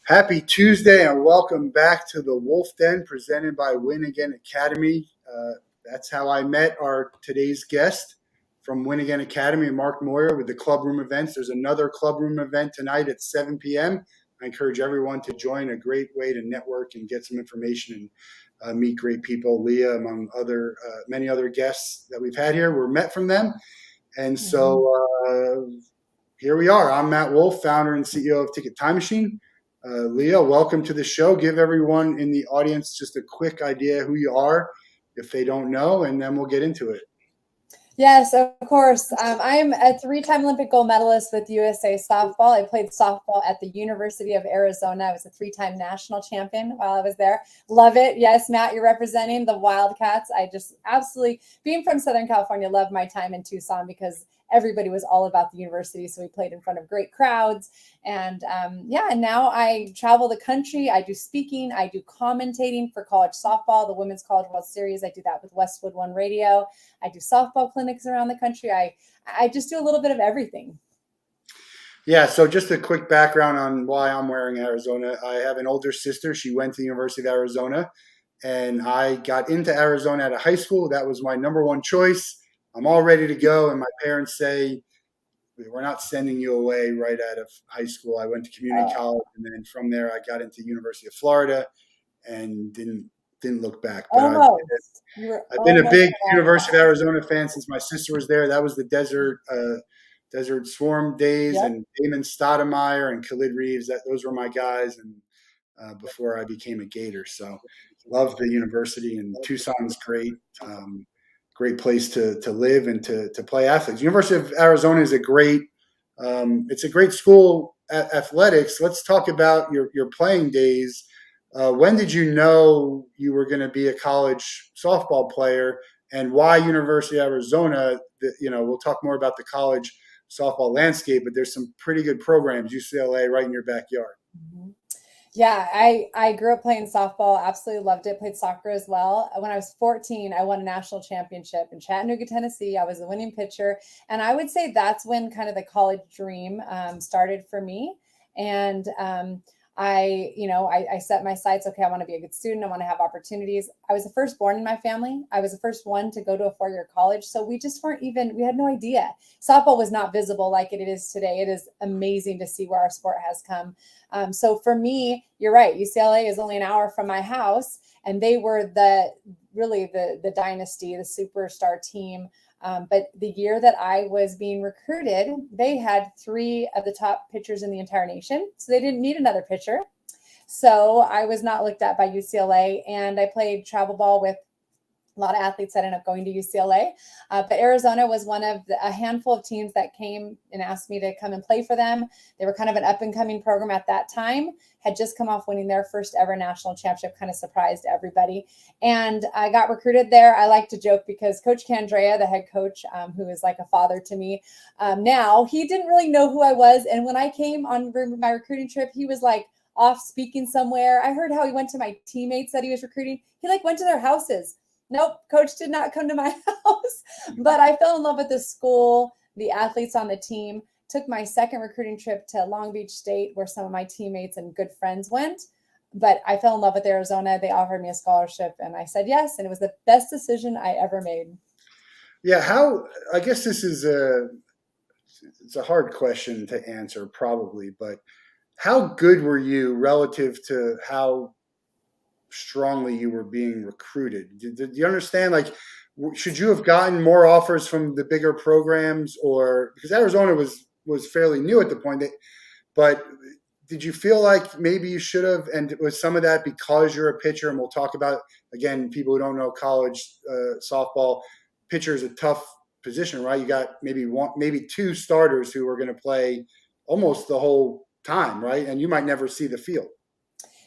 Happy Tuesday and welcome back to the Wolff Den presented by Win Again Academy. That's how I met our today's guest from Win Again Academy, Mark Moyer, with the Clubroom events. There's another Clubroom event tonight at 7 p.m. I encourage everyone to join. A great way to network and get some information and meet great people. Leah, among many other guests that we've had here, were met from them. And so here we are. I'm Matt Wolff, founder and CEO of Ticket Time Machine. Leah, welcome to the show. Give everyone in the audience just a quick idea who you are, if they don't know, and then we'll get into it. Yes, of course. I'm a three-time Olympic gold medalist with USA softball. I played softball at the University of Arizona. I was a three-time national champion while I was there. Love it. Yes, Matt, you're representing the Wildcats. I just absolutely, being from Southern California, love my time in Tucson because everybody was all about the university. So we played in front of great crowds. And and now I travel the country. I do speaking. I do commentating for college softball, the Women's College World Series. I do that with Westwood One Radio. I do softball clinics around the country. I just do a little bit of everything. Yeah, so just a quick background on why I'm wearing Arizona. I have an older sister. She went to the University of Arizona, and I got into Arizona at a high school. That was my number one choice. I'm all ready to go, and my parents say, we're not sending you away right out of high school. I went to community college, and then from there I got into University of Florida and didn't look back. But I've been a big University of Arizona fan since my sister was there. That was the Desert Swarm days, and Damon Stoudemire and Khalid Reeves. Those were my guys, and before I became a Gator. So love the university, and Tucson's great. Great place to live and to play athletics. University of Arizona is it's a great school at athletics. Let's talk about your playing days. When did you know you were going to be a college softball player, and why University of Arizona? We'll talk more about the college softball landscape, but there's some pretty good programs, UCLA right in your backyard. Mm-hmm. Yeah, I grew up playing softball, absolutely loved it, played soccer as well. When I was 14, I won a national championship in Chattanooga, Tennessee. I was the winning pitcher. And I would say that's when kind of the college dream started for me. And I set my sights. Okay, I want to be a good student. I want to have opportunities. I was the firstborn in my family. I was the first one to go to a four-year college. So we just we had no idea. Softball was not visible like it is today. It is amazing to see where our sport has come. So for me, you're right. UCLA is only an hour from my house, and they were the dynasty, the superstar team. But the year that I was being recruited, they had three of the top pitchers in the entire nation. So they didn't need another pitcher. So I was not looked at by UCLA, and I played travel ball with a lot of athletes that ended up going to UCLA. But Arizona was one of a handful of teams that came and asked me to come and play for them. They were kind of an up-and-coming program at that time, had just come off winning their first ever national championship, kind of surprised everybody. And I got recruited there. I like to joke because Coach Candrea, the head coach, who is like a father to me now, he didn't really know who I was. And when I came on my recruiting trip, he was like off speaking somewhere. I heard how he went to my teammates that he was recruiting. He went to their houses. Nope, coach did not come to my house, but I fell in love with the school, the athletes on the team. Took my second recruiting trip to Long Beach State, where some of my teammates and good friends went. But I fell in love with Arizona. They offered me a scholarship, and I said yes, and it was the best decision I ever made. Yeah, I guess this is it's a hard question to answer probably, but how good were you relative to how strongly you were being recruited? Did you understand, should you have gotten more offers from the bigger programs, or because Arizona was fairly new at the point, but did you feel like maybe you should have, and was some of that because you're a pitcher? And we'll talk about, again, people who don't know college softball, pitcher is a tough position, right? You got maybe two starters who are going to play almost the whole time, right? And you might never see the field.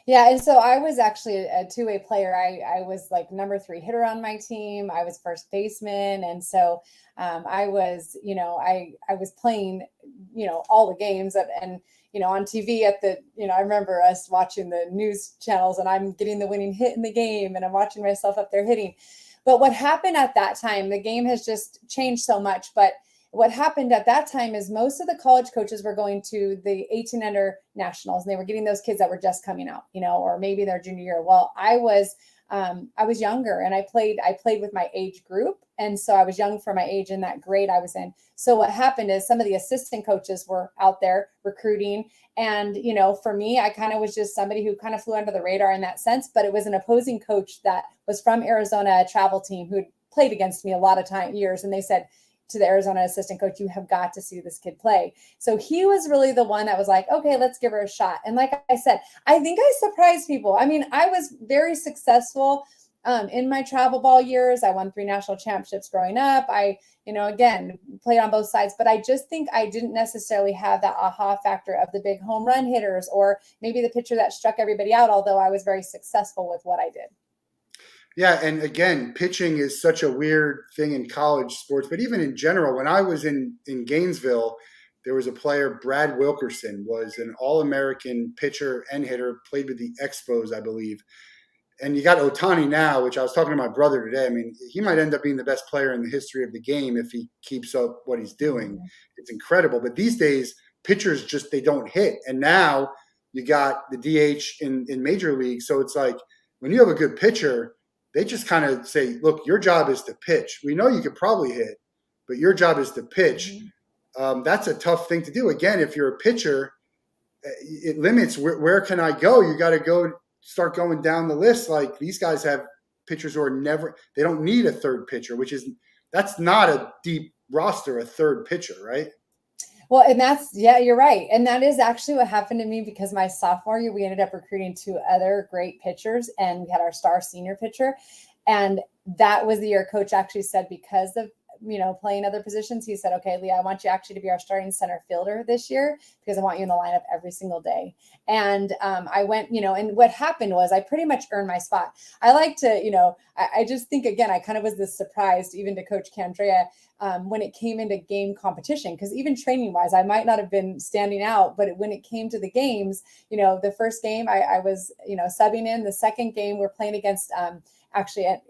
Yeah, and so I was actually a two-way player. I was like number 3 hitter on my team. I was first baseman, and so I was, I was playing, all the games and on TV at the, I remember us watching the news channels, and I'm getting the winning hit in the game, and I'm watching myself up there hitting. But what happened at that time, the game has just changed so much. But what happened at that time is most of the college coaches were going to the 18 under nationals, and they were getting those kids that were just coming out, or maybe their junior year. Well, I was younger, and I played with my age group. And so I was young for my age in that grade I was in. So what happened is some of the assistant coaches were out there recruiting. And, for me, I kind of was just somebody who kind of flew under the radar in that sense, but it was an opposing coach that was from Arizona, a travel team who had played against me a lot of years. And they said to the Arizona assistant coach, you have got to see this kid play. So he was really the one that was like, okay, let's give her a shot. And like I said, I think I surprised people. I mean, I was very successful in my travel ball years. I won 3 national championships growing up. I, again, played on both sides, but I just think I didn't necessarily have that aha factor of the big home run hitters or maybe the pitcher that struck everybody out, although I was very successful with what I did. Yeah, and again, pitching is such a weird thing in college sports, but even in general, when I was in Gainesville, there was a player, Brad Wilkerson, was an All-American pitcher and hitter, played with the Expos, I believe. And you got Ohtani now, which I was talking to my brother today. I mean, he might end up being the best player in the history of the game if he keeps up what he's doing. It's incredible. But these days, pitchers just, they don't hit. And now you got the DH in major leagues. So it's like when you have a good pitcher, they just kind of say, look, your job is to pitch. We know you could probably hit, but your job is to pitch. That's a tough thing to do. Again, if you're a pitcher, it limits where can I go? You got to start going down the list. Like these guys have pitchers who are they don't need a third pitcher, that's not a deep roster, a third pitcher, right? Well, and you're right. And that is actually what happened to me because my sophomore year, we ended up recruiting 2 other great pitchers and we had our star senior pitcher. And that was the year coach actually said, because of, playing other positions, he said, okay, Leah, I want you actually to be our starting center fielder this year because I want you in the lineup every single day. And I went, and what happened was I pretty much earned my spot. I like to, I just think, again, I kind of was this surprised even to Coach Candrea when it came into game competition, because even training wise, I might not have been standing out, but when it came to the games, the first game I was, subbing in. The second game we're playing against actually a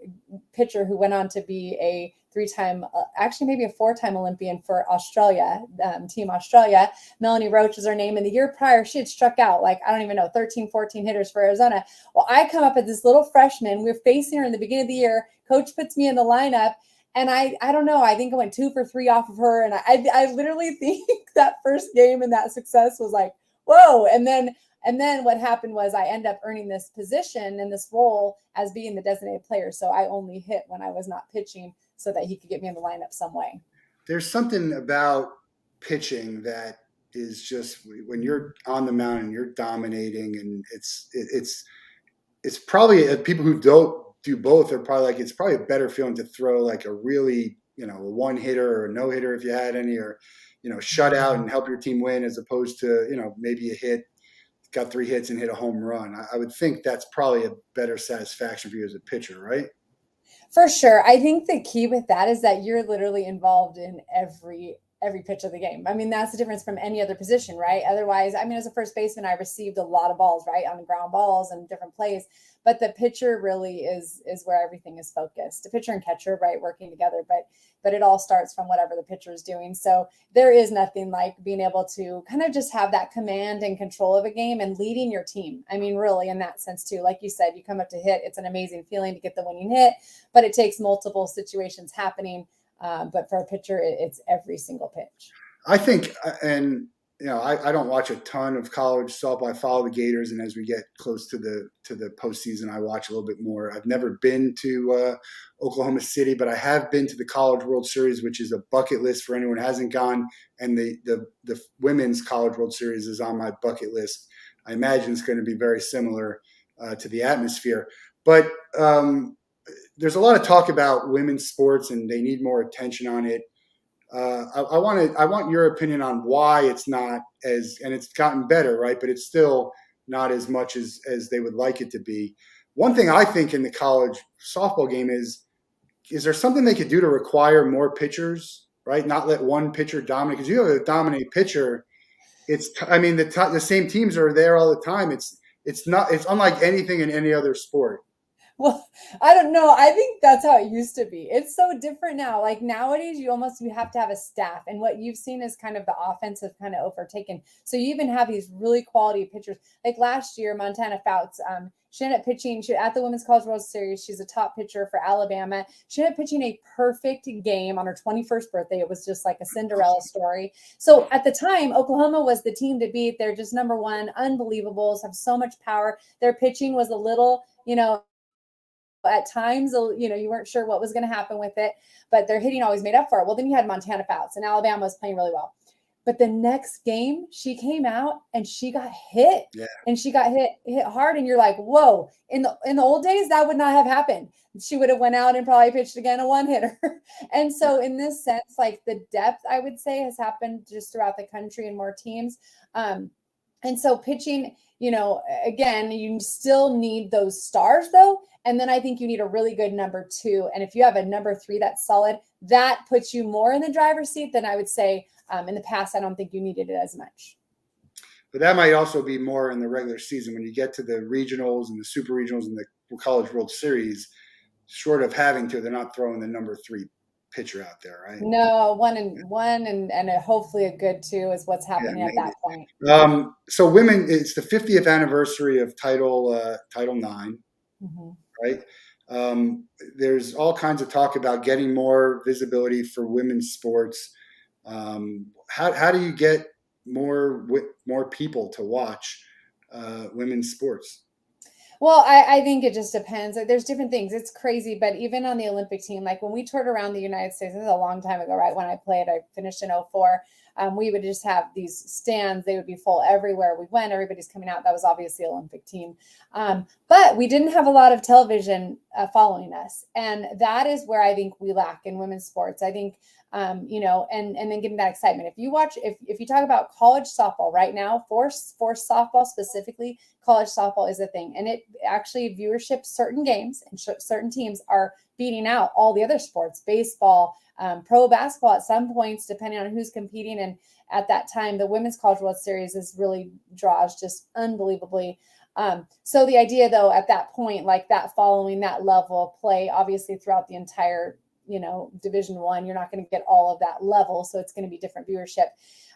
pitcher who went on to be a 3-time, actually maybe a 4-time Olympian for Australia, Team Australia. Melanie Roach is her name. And the year prior, she had struck out like, I don't even know, 13, 14 hitters for Arizona. Well, I come up as this little freshman. We're facing her in the beginning of the year. Coach puts me in the lineup. And I don't know, I think I went 2 for 3 off of her. And I literally think that first game and that success was like, whoa. And then what happened was I end up earning this position and this role as being the designated player. So I only hit when I was not pitching so that he could get me in the lineup some way. There's something about pitching that is just when you're on the mound and you're dominating, and it's probably people who don't do both are probably like, it's probably a better feeling to throw like a really, a one hitter or a no hitter if you had any, or, shut out and help your team win as opposed to, maybe got 3 hits and hit a home run. I would think that's probably a better satisfaction for you as a pitcher, right? For sure. I think the key with that is that you're literally involved in every pitch of the game. I mean, that's the difference from any other position, right? Otherwise, I mean, as a first baseman, I received a lot of balls, right, on ground balls and different plays. But the pitcher really is where everything is focused. The pitcher and catcher, right, working together. But it all starts from whatever the pitcher is doing. So there is nothing like being able to kind of just have that command and control of a game and leading your team. I mean, really, in that sense, too. Like you said, you come up to hit. It's an amazing feeling to get the winning hit, but it takes multiple situations happening. But for a pitcher, it's every single pitch. I think, and I don't watch a ton of college softball. I follow the Gators, and as we get close to the postseason, I watch a little bit more. I've never been to Oklahoma City, but I have been to the College World Series, which is a bucket list for anyone who hasn't gone. And the Women's College World Series is on my bucket list. I imagine it's going to be very similar to the atmosphere. But there's a lot of talk about women's sports, and they need more attention on it. I want your opinion on why it's not and it's gotten better, right? But it's still not as much as they would like it to be. One thing I think in the college softball game is there something they could do to require more pitchers, right? Not let one pitcher dominate, because you have a dominant pitcher. The same teams are there all the time. It's unlike anything in any other sport. Well, I don't know. I think that's how it used to be. It's so different now. Like nowadays, you have to have a staff, and what you've seen is kind of the offensive kind of overtaken. So you even have these really quality pitchers. Like last year, Montana Fouts, she ended up pitching. She at the Women's College World Series. She's a top pitcher for Alabama. She ended up pitching a perfect game on her 21st birthday. It was just like a Cinderella story. So at the time, Oklahoma was the team to beat. They're just number one, unbelievables, have so much power. Their pitching was a little, at times, you weren't sure what was going to happen with it, but their hitting always made up for it. Well, then you had Montana Fouts, and Alabama was playing really well. But the next game, she came out and she got hit, and she got hit hard. And you're like, whoa! In the old days, that would not have happened. She would have went out and probably pitched again a one hitter. And so, in this sense, like the depth, I would say, has happened just throughout the country and more teams. And so pitching, again, you still need those stars though. And then I think you need a really good number two. And if you have a number three that's solid, that puts you more in the driver's seat than I would say in the past. I don't think you needed it as much. But that might also be more in the regular season when you get to the regionals and the super regionals and the College World Series. Short of having to, they're not throwing the number three pitcher out there, right? No, one and hopefully a good two is what's happening at that point. So women, it's the 50th anniversary of Title IX, right? There's all kinds of talk about getting more visibility for women's sports. How do you get more people to watch women's sports? Well, I think it just depends. There's different things. It's crazy, but even on the Olympic team, like when we toured around the United States, this is a long time ago, right? When I played, I finished in 2004. We would just have these stands. They would be full everywhere we went. Everybody's coming out. That was obviously the Olympic team. But we didn't have a lot of television following us. And that is where I think we lack in women's sports. I think, and then getting that excitement. If you talk about college softball right now, for softball specifically, college softball is a thing. And it actually viewership, certain games and certain teams are beating out all the other sports, baseball, pro basketball at some points, depending on who's competing. And at that time, the Women's College World Series draws just unbelievably. So the idea though, at that point, like that following that level of play, obviously throughout the entire, Division I, you're not going to get all of that level. So it's going to be different viewership.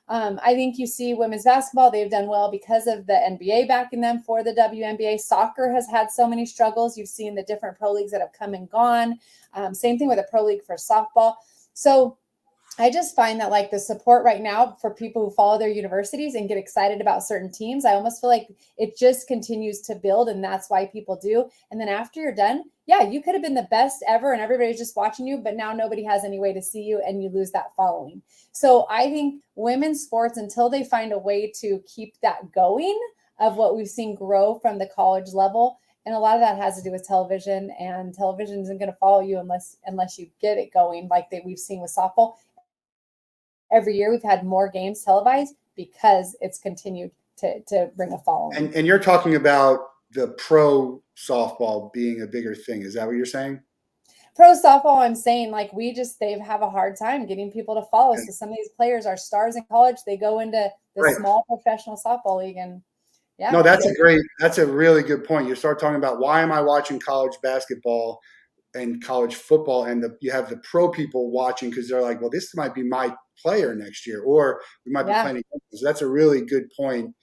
I think you see women's basketball, they've done well because of the NBA backing them for the WNBA. Soccer has had so many struggles. You've seen the different pro leagues that have come and gone. Same thing with a pro league for softball. So I just find that like the support right now for people who follow their universities and get excited about certain teams, I almost feel like it just continues to build, and that's why people do. And then after you're done, yeah, you could have been the best ever and everybody's just watching you, but now nobody has any way to see you and you lose that following. So I think women's sports, until they find a way to keep that going of what we've seen grow from the college level, and a lot of that has to do with television, and television isn't going to follow you unless you get it going like we've seen with softball. Every year we've had more games televised because it's continued to bring a following. And you're talking about the pro softball being a bigger thing. Is that what you're saying? Pro softball, I'm saying like they have a hard time getting people to follow. Okay. So some of these players are stars in college. They go into the small professional softball league, and yeah. No, that's a really good point. You start talking about why am I watching college basketball and college football, and you have the pro people watching because they're like, well, this might be my player next year, or we might be playing against them. So that's a really good point.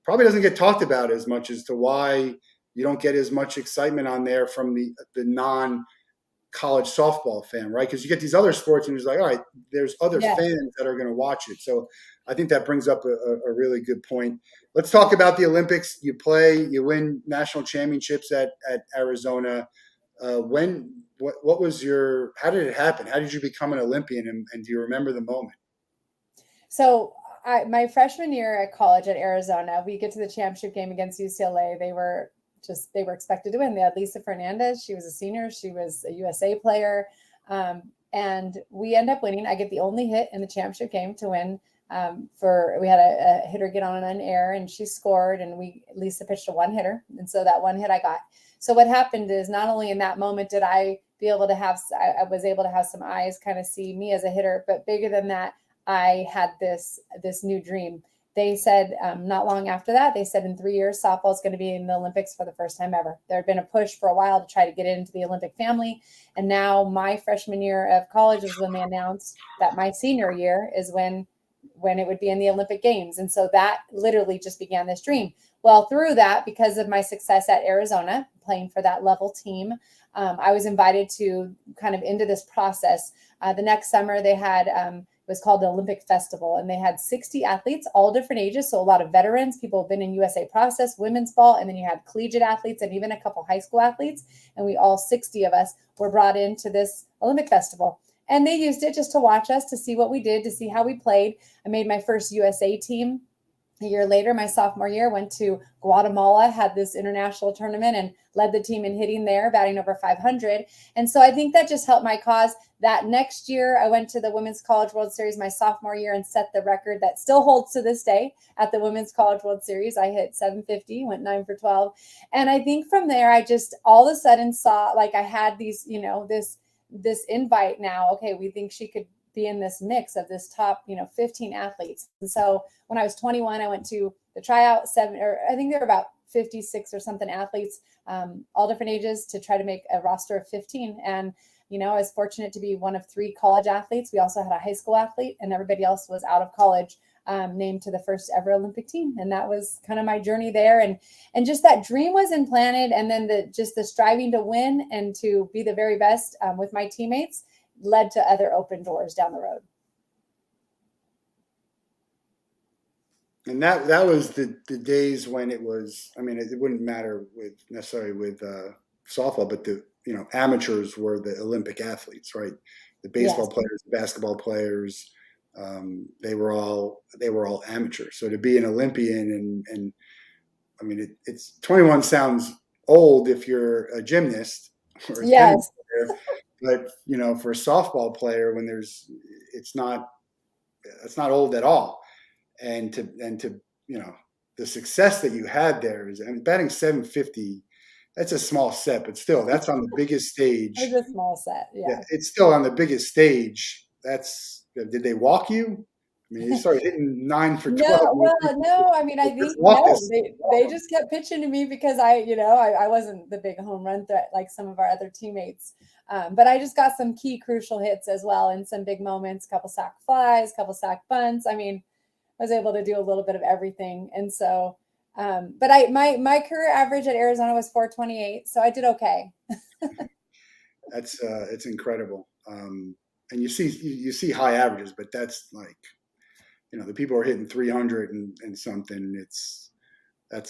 Probably doesn't get talked about as much as to why you don't get as much excitement on there from the non-college softball fan, right? Because you get these other sports and it's like, all right, there's other fans that are going to watch it. So I think that brings up a really good point. Let's talk about the Olympics. You win national championships at Arizona. How did it happen? How did you become an Olympian? And do you remember the moment? So my freshman year at college at Arizona, we get to the championship game against UCLA. They were expected to win. They had Lisa Fernandez. She was a senior. She was a USA player. And we end up winning. I get the only hit in the championship game to win. We had a hitter get on an air and she scored, and Lisa pitched a one hitter. And so that one hit I got. So what happened is not only in that moment did I was able to have some eyes kind of see me as a hitter, but bigger than that, I had this new dream. they said not long after that, they said in 3 years, softball is going to be in the Olympics for the first time ever. There had been a push for a while to try to get it into the Olympic family. And now my freshman year of college is when they announced that my senior year is when it would be in the Olympic Games. And so that literally just began this dream. Well, through that, because of my success at Arizona, playing for that level team, I was invited to kind of into this process. The next summer they had, it was called the Olympic Festival, and they had 60 athletes, all different ages. So a lot of veterans, people have been in USA process, women's ball, and then you had collegiate athletes and even a couple high school athletes. And we all 60 of us were brought into this Olympic Festival. And they used it just to watch us, to see what we did, to see how we played. I made my first USA team. A year later, my sophomore year, went to Guatemala, had this international tournament and led the team in hitting there, batting over 500. And so I think that just helped my cause. That next year, I went to the Women's College World Series my sophomore year and set the record that still holds to this day at the Women's College World Series. I hit 750, went 9 for 12. And I think from there, I just all of a sudden saw, like, I had these, this invite now. Okay, we think she could be in this mix of this top, 15 athletes. And so when I was 21, I went to the tryout, I think there were about 56 or something athletes, all different ages, to try to make a roster of 15. And, I was fortunate to be one of 3 college athletes. We also had a high school athlete, and everybody else was out of college, named to the first ever Olympic team. And that was kind of my journey there. And just that dream was implanted. And then the striving to win and to be the very best with my teammates led to other open doors down the road. And that was the days when it was, it wouldn't matter necessarily with softball, but the amateurs were the Olympic athletes, right? The baseball Yes. players, the basketball players, they were all amateurs. So to be an Olympian and it's 21 sounds old if you're a gymnast or a tennis player, but for a softball player, it's not old at all. And to the success that you had there is, batting 750, that's a small set, but still, that's on the biggest stage. It's a small set, yeah. It's still on the biggest stage. Did they walk you? You started hitting 9 for 12. No. I think they just kept pitching to me because I wasn't the big home run threat like some of our other teammates. But I just got some key crucial hits as well in some big moments, couple sack flies, couple sack bunts. I was able to do a little bit of everything. And so, but my career average at Arizona was 428. So I did okay. It's incredible. And you see high averages, but that's like, the people are hitting 300 and something. They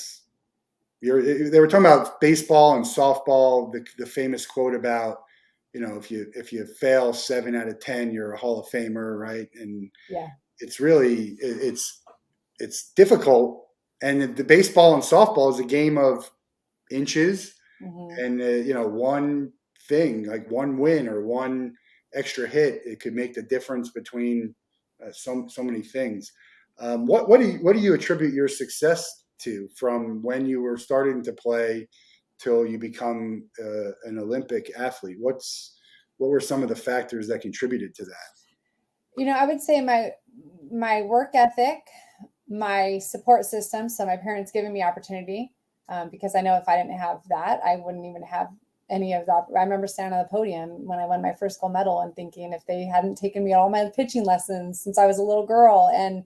were talking about baseball and softball, the famous quote about, if you fail 7 out of 10, you're a Hall of Famer, right? And yeah, it's really, it's difficult. And the baseball and softball is a game of inches. Mm-hmm. And, one thing, like one win or one extra hit, it could make the difference between so many things. What do you attribute your success to, from when you were starting to play till you become an Olympic athlete? What were some of the factors that contributed to that? I would say my work ethic, my support system. So my parents giving me opportunity, because I know if I didn't have that, I wouldn't even have any of that. I remember standing on the podium when I won my first gold medal and thinking, if they hadn't taken me all my pitching lessons since I was a little girl, and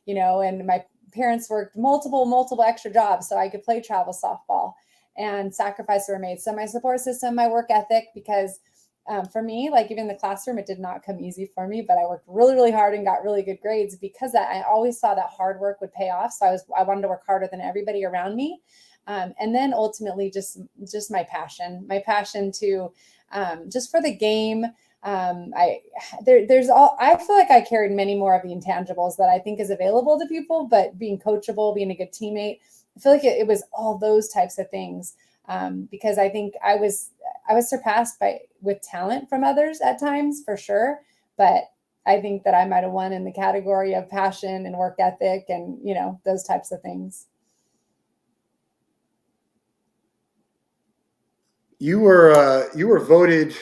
and my parents worked multiple extra jobs so I could play travel softball, and sacrifices were made. So my support system, my work ethic, because for me, like even in the classroom, it did not come easy for me, but I worked really, really hard and got really good grades because I always saw that hard work would pay off. So I wanted to work harder than everybody around me. And then ultimately just my passion to, just for the game. I feel like I carried many more of the intangibles that I think is available to people, but being coachable, being a good teammate, I feel like it was all those types of things. Because I think I was surpassed with talent from others at times, for sure. But I think that I might've won in the category of passion and work ethic and, those types of things. You were voted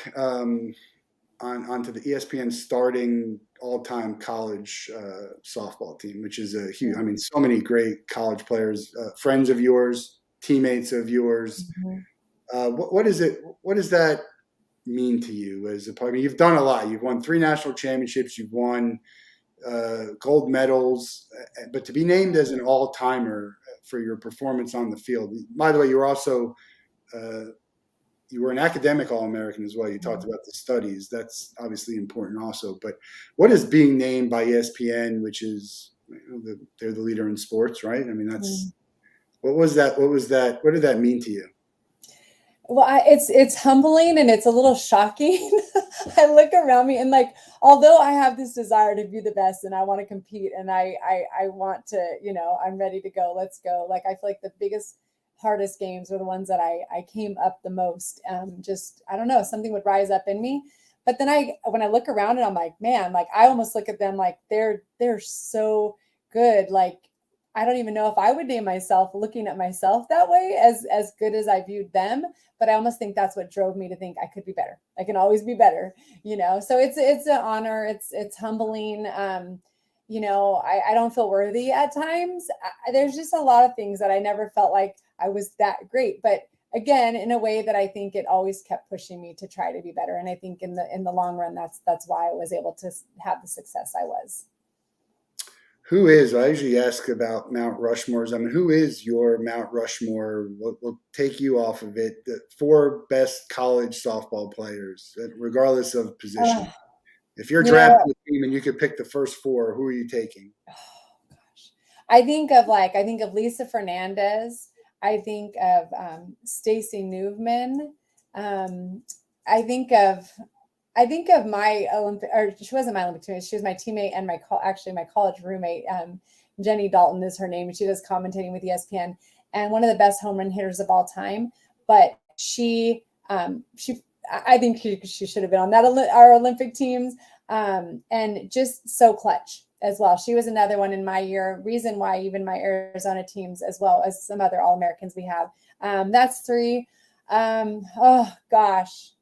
onto the ESPN starting all-time college softball team, which is a huge. I mean, so many great college players, friends of yours, teammates of yours. Mhm. What is it? What does that mean to you as a player? I mean, you've done a lot. You've won 3 national championships. You've won gold medals, but to be named as an all-timer for your performance on the field. By the way, you were also you were an academic All-American as well. You talked about the studies. That's obviously important also. But what is being named by ESPN, which is they're the leader in sports, right? I mean, that's what was that? What was that? What did that mean to you? Well, it's humbling and it's a little shocking. I look around me and like, although I have this desire to be the best and I want to compete and I want to, I'm ready to go. Let's go. Like, I feel like the biggest, hardest games were the ones that I came up the most. Just, I don't know, something would rise up in me. But then when I look around and I'm like, man, like I almost look at them like they're so good. Like, I don't even know if I would name myself looking at myself that way as good as I viewed them. But I almost think that's what drove me to think I could be better. I can always be better, So it's an honor. It's humbling. I don't feel worthy at times. There's just a lot of things that I never felt like I was that great. But again, in a way that I think it always kept pushing me to try to be better. And I think in the long run, that's why I was able to have the success I was. Who is, I usually ask about Mount Rushmores. I mean, who is your Mount Rushmore? We'll take you off of it. The 4 best college softball players, regardless of position. If you're drafting a team and you could pick the first 4, who are you taking? Oh, gosh. I think of Lisa Fernandez. I think of Stacy Newman. I think of my Olympic, or she wasn't my Olympic teammate. She was my teammate and my college roommate. Jenny Dalton is her name, and she does commentating with ESPN, and one of the best home run hitters of all time. But I think she should have been on our Olympic teams, and just so clutch as well. She was another one in my year. Reason why even my Arizona teams, as well as some other All-Americans we have. That's 3. Oh gosh.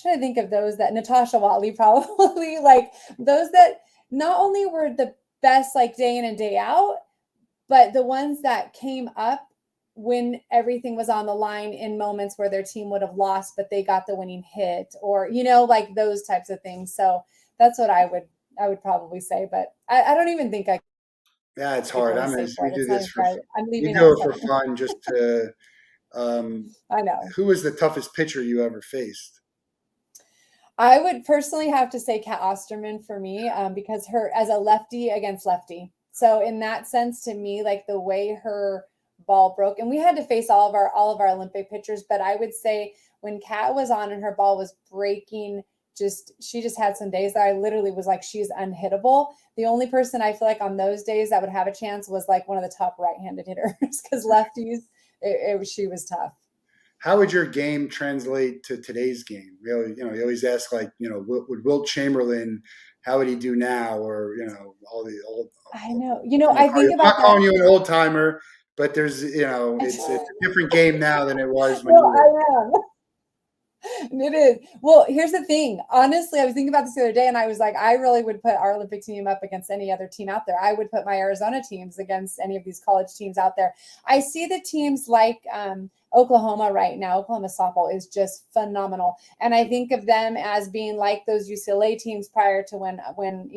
Trying to think of those that Natasha Watley probably like those that not only were the best like day in and day out, but the ones that came up when everything was on the line in moments where their team would have lost, but they got the winning hit or, like those types of things. So that's what I would probably say, but I don't even think I. Yeah, it's hard. I mean, we do this for, I'm you leaving do it for fun just to, I know. Who was the toughest pitcher you ever faced? I would personally have to say Kat Osterman for me, because her as a lefty against lefty. So in that sense, to me, like the way her ball broke, and we had to face all of our Olympic pitchers, but I would say when Kat was on and her ball was breaking, she just had some days that I literally was like, she's unhittable. The only person I feel like on those days that would have a chance was like one of the top right-handed hitters because lefties, she was tough. How would your game translate to today's game? Really, you always ask would Wilt Chamberlain, how would he do now? Or, all the old. I know. I think about that. I'm not calling you an old timer, but there's, it's a different game now than it was when you were. I am. It is. Well, here's the thing. Honestly, I was thinking about this the other day and I was like, I really would put our Olympic team up against any other team out there. I would put my Arizona teams against any of these college teams out there. I see the teams like Oklahoma right now. Oklahoma softball is just phenomenal. And I think of them as being like those UCLA teams prior to when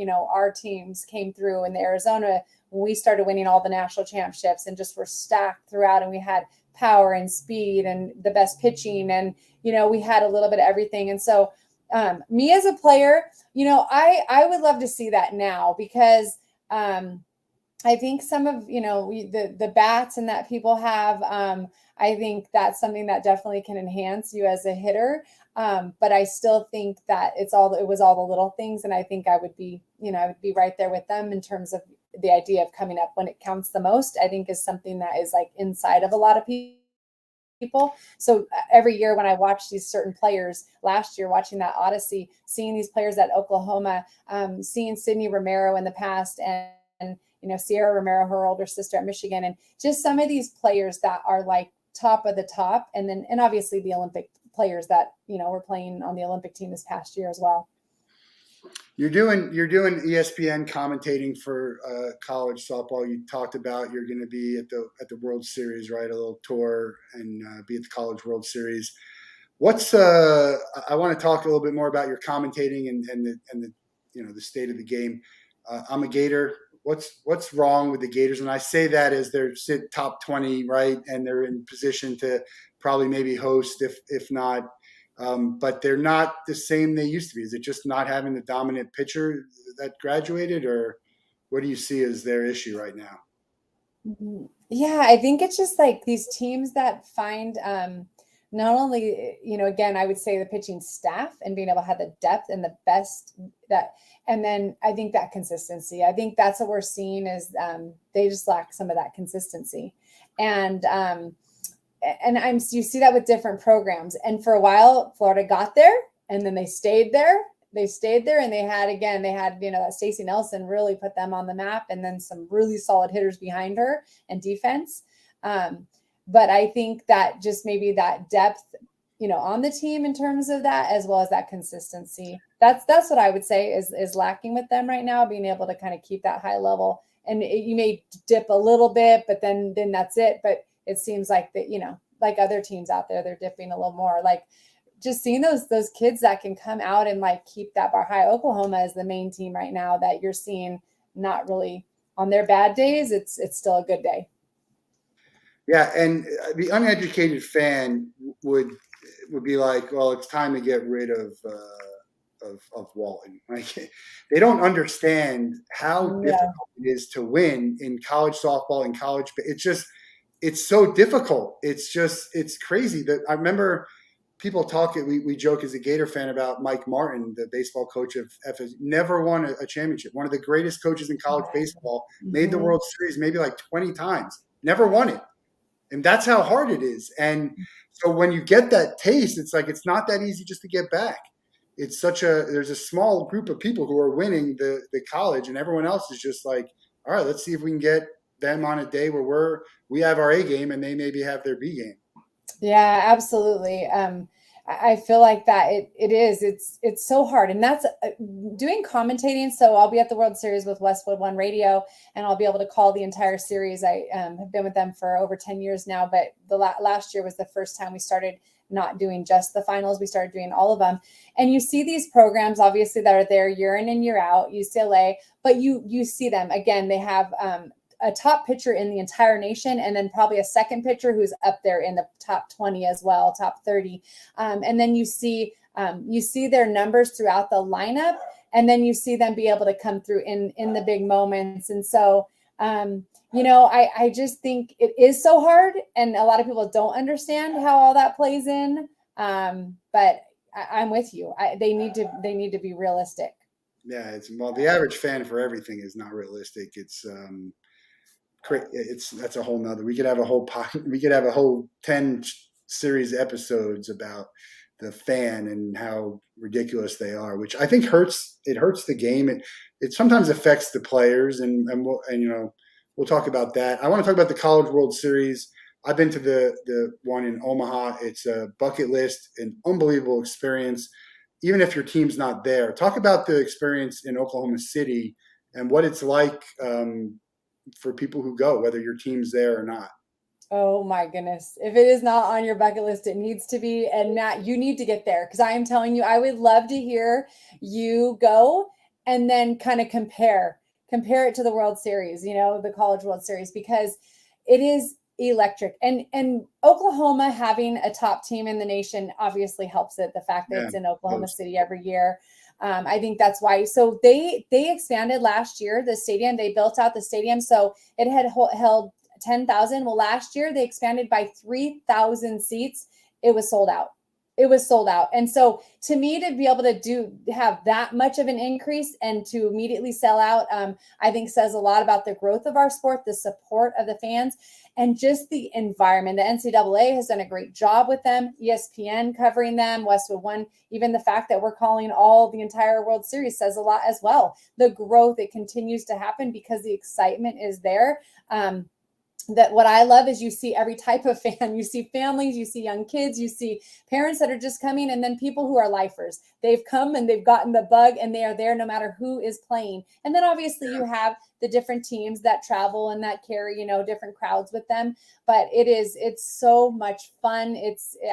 our teams came through in the Arizona, when we started winning all the national championships and just were stacked throughout. And we had power and speed and the best pitching. And, we had a little bit of everything. And so me as a player, I would love to see that now because I think some of, the bats and that people have, I think that's something that definitely can enhance you as a hitter. But I still think that it was all the little things. And I think I would be right there with them in terms of the idea of coming up when it counts the most, I think is something that is like inside of a lot of people. So every year when I watch these certain players, last year watching that Odyssey, seeing these players at Oklahoma, seeing Sydney Romero in the past and Sierra Romero, her older sister at Michigan, and just some of these players that are like top of the top. And obviously the Olympic players that, were playing on the Olympic team this past year as well. You're doing ESPN commentating for college softball. You talked about you're going to be at the World Series, right? A little tour and be at the College World Series. What's I want to talk a little bit more about your commentating and the the state of the game. I'm a Gator. What's wrong with the Gators? And I say that as they're sit top 20, right, and they're in position to probably maybe host if not. But they're not the same they used to be. Is it just not having the dominant pitcher that graduated, or what do you see as their issue right now? Mhm. Yeah, I think it's just like these teams that find not only, again, I would say the pitching staff and being able to have the depth and the best that, and then I think that consistency. I think that's what we're seeing is they just lack some of that consistency. And you see that with different programs. And for a while, Florida got there, and then they stayed there. They stayed there, and they had that Stacey Nelson really put them on the map, and then some really solid hitters behind her and defense. But I think that just maybe that depth, on the team in terms of that, as well as that consistency. That's what I would say is lacking with them right now, being able to kind of keep that high level. And you may dip a little bit, but then that's it. But it seems like that, like other teams out there, they're dipping a little more. Like just seeing those kids that can come out and like keep that bar high. Oklahoma is the main team right now that you're seeing not really on their bad days. It's still a good day. Yeah, and the uneducated fan would be like, well, it's time to get rid of Walton. Like they don't understand how Yeah. difficult it is to win in college softball and college. It's so difficult. It's crazy that I remember people talking. We joke as a Gator fan about Mike Martin, the baseball coach of FS, never won a championship. One of the greatest coaches in college baseball, made the Mhm. World Series maybe like 20 times, never won it. And that's how hard it is. And so when you get that taste, it's like it's not that easy just to get back. There's a small group of people who are winning the college, and everyone else is just like, all right, let's see if we can get them on a day where we have our A game and they maybe have their B game. Yeah, absolutely. I feel like that it's so hard, and that's doing commentating. So I'll be at the World Series with Westwood One Radio, and I'll be able to call the entire series. I have been with them for over 10 years now, but the last year was the first time we started not doing just the finals. We started doing all of them, and you see these programs obviously that are there year in and year out, UCLA, but you see them again. They have a top pitcher in the entire nation, and then probably a second pitcher who's up there in the top 20 as well, top 30. And then you see their numbers throughout the lineup, and then you see them be able to come through in the big moments. And so, I just think it is so hard, and a lot of people don't understand how all that plays in. But I'm with you. They need to be realistic. Yeah, the average fan for everything is not realistic. That's a whole nother. We could have a whole 10 series episodes about the fan and how ridiculous they are, which I think hurts. It hurts the game. It sometimes affects the players, and we'll talk about that. I want to talk about the College World Series. I've been to the one in Omaha. It's a bucket list, an unbelievable experience, even if your team's not there. Talk about the experience in Oklahoma City and what it's like for people who go, whether your team's there or not. Oh my goodness. If it is not on your bucket list, it needs to be. And Matt, you need to get there because I am telling you, I would love to hear you go and then kind of compare it to the World Series, the College World Series, because it is electric. And Oklahoma having a top team in the nation obviously helps it. The fact that Yeah, it's in Oklahoma host. City every year. I think that's why. So they expanded last year, the stadium. They built out the stadium. So it had held 10,000. Well, last year they expanded by 3,000 seats. It was sold out. It was sold out. And so to me, to be able to have that much of an increase and to immediately sell out, I think says a lot about the growth of our sport, the support of the fans, and just the environment. The NCAA has done a great job with them, ESPN covering them, Westwood One, even the fact that we're calling the entire World Series says a lot as well. The growth, it continues to happen because the excitement is there. that what I love is you see every type of fan. You see families, you see young kids, you see parents that are just coming, and then people who are lifers. They've come and they've gotten the bug and they are there no matter who is playing. And then obviously you have the different teams that travel and that carry, different crowds with them. But it's so much fun.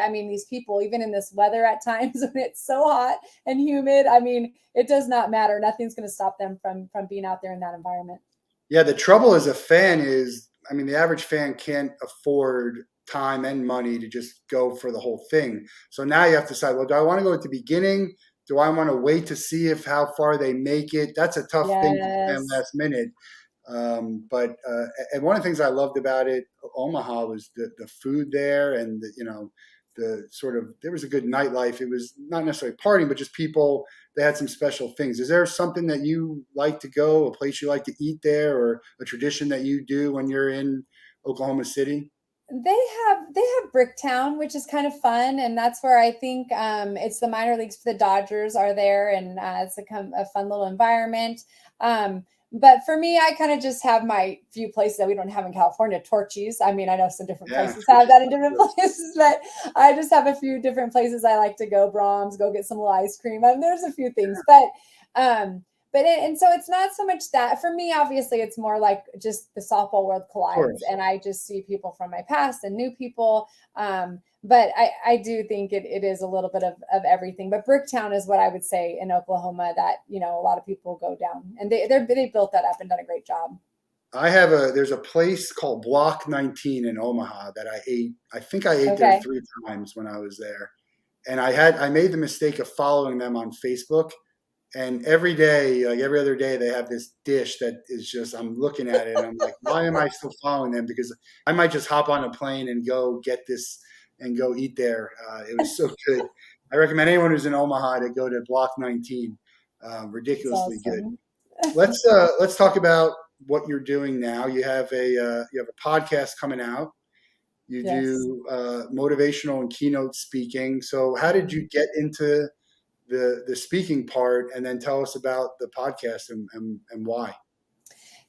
I mean, these people, even in this weather at times when it's so hot and humid, I mean, it does not matter. Nothing's going to stop them from being out there in that environment. Yeah, the trouble as a fan is, I mean, the average fan can't afford time and money to just go for the whole thing. So now you have to decide, well, do I want to go at the beginning? Do I want to wait to see how far they make it? That's a tough thing to plan last minute. And one of the things I loved about it, Omaha, was the food there, and the sort of, there was a good nightlife. It was not necessarily partying, but just people. They had some special things. Is there something that you like to go, a place you like to eat there, or a tradition that you do when you're in Oklahoma City? They have Bricktown, which is kind of fun, and that's where I think it's the minor leagues for the Dodgers are there, and it's a fun little environment. But for me, I kind of just have my few places that we don't have in California. Torchy's. I mean, I know some different places have that in different places, but I just have a few different places I like to go. Brahms, go get some little ice cream. I mean, there's a few things, but so it's not so much that for me. Obviously, it's more like just the softball world collides, and I just see people from my past and new people. But I do think it is a little bit of everything. But Bricktown is what I would say in Oklahoma that, a lot of people go down, and they built that up and done a great job. There's a place called Block 19 in Omaha that I ate. I think I ate there 3 times when I was there. And I made the mistake of following them on Facebook. And every day, like every other day, they have this dish that is just, I'm looking at it and I'm like, why am I still following them? Because I might just hop on a plane and go get this and go eat there. It was so good. I recommend anyone who's in Omaha to go to Block 19. Ridiculously awesome. Good. Let's talk about what you're doing now. You have a podcast coming out. You do motivational and keynote speaking. So how did you get into the speaking part, and then tell us about the podcast and why?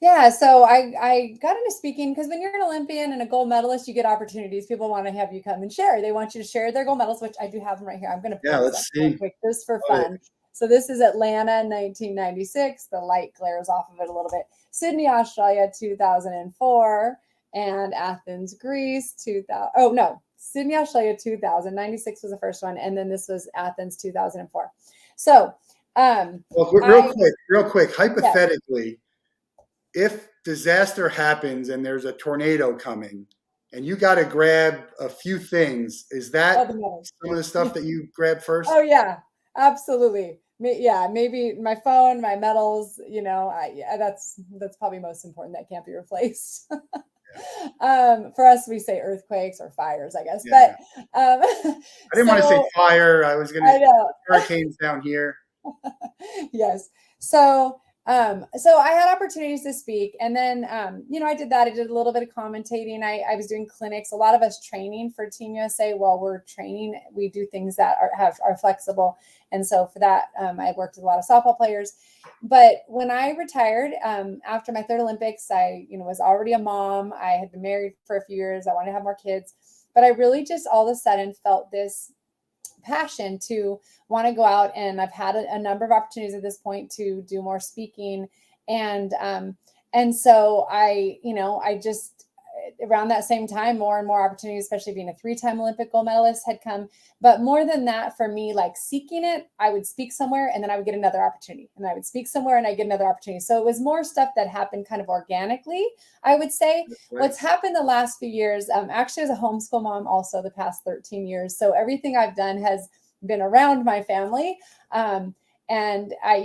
Yeah, so I got into speaking because when you're an Olympian and a gold medalist, you get opportunities. People want to have you come and share. They want you to share their gold medals, which I do have them right here. I'm going to let's see. Quick, just for fun. So this is Atlanta, 1996. The light glares off of it a little bit. Sydney, Australia, 2004, and Athens, Greece, 2000. Oh no, Sydney, Australia, 2000. 96 was the first one, and then this was Athens, 2004. So, real quick, hypothetically. If disaster happens and there's a tornado coming and you got to grab a few things, is that some of the stuff that you grab first? Oh yeah, absolutely. Yeah, maybe my phone, my medals, that's probably most important. That can't be replaced. For us, we say earthquakes or fires, I guess. Yeah. But I didn't want to say fire. I was going to hurricanes down here. Yes. So I had opportunities to speak, and then, I did that. I did a little bit of commentating. I was doing clinics, a lot of us training for Team USA. While we're training, we do things that are flexible. And so for that, I worked with a lot of softball players. But when I retired, after my 3rd Olympics, I, was already a mom. I had been married for a few years. I wanted to have more kids, but I really just all of a sudden felt this passion to want to go out, and I've had a number of opportunities at this point to do more speaking, and so I just around that same time, more and more opportunities, especially being a 3-time Olympic gold medalist, had come. But more than that, for me, like seeking it, I would speak somewhere and then I would get another opportunity, and I would speak somewhere and I get another opportunity. So it was more stuff that happened kind of organically, I would say. Right. What's happened the last few years, actually as a homeschool mom, also the past 13 years. So everything I've done has been around my family. And I,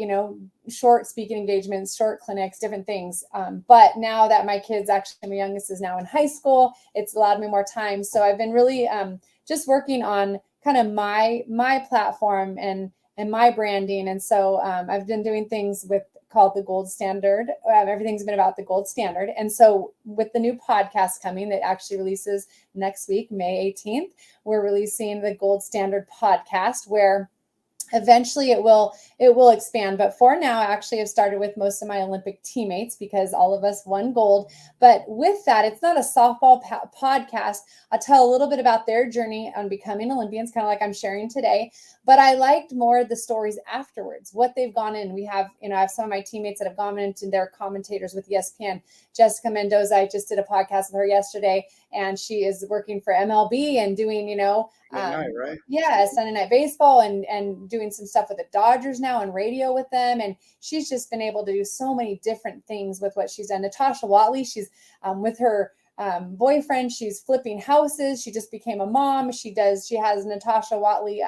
short speaking engagements, short clinics, different things. But now that my kids, actually my youngest is now in high school, it's allowed me more time. So I've been really just working on kind of my platform and my branding. And so I've been doing things called the gold standard. Everything's been about the gold standard. And so with the new podcast coming that actually releases next week, May 18th, we're releasing the gold standard podcast, where Eventually it will expand, but for now, I actually have started with most of my Olympic teammates because all of us won gold. But with that, it's not a softball podcast. I'll tell a little bit about their journey on becoming Olympians, kind of like I'm sharing today. But I liked more the stories afterwards, what they've gone in. We have, I have some of my teammates that have gone into their commentators with ESPN. Jessica Mendoza, I just did a podcast with her yesterday, and she is working for MLB and doing, right? yeah, Sunday Night Baseball and doing some stuff with the Dodgers now and radio with them. And she's just been able to do so many different things with what she's done. Natasha Watley, she's with her boyfriend, she's flipping houses. She just became a mom. She has Natasha Watley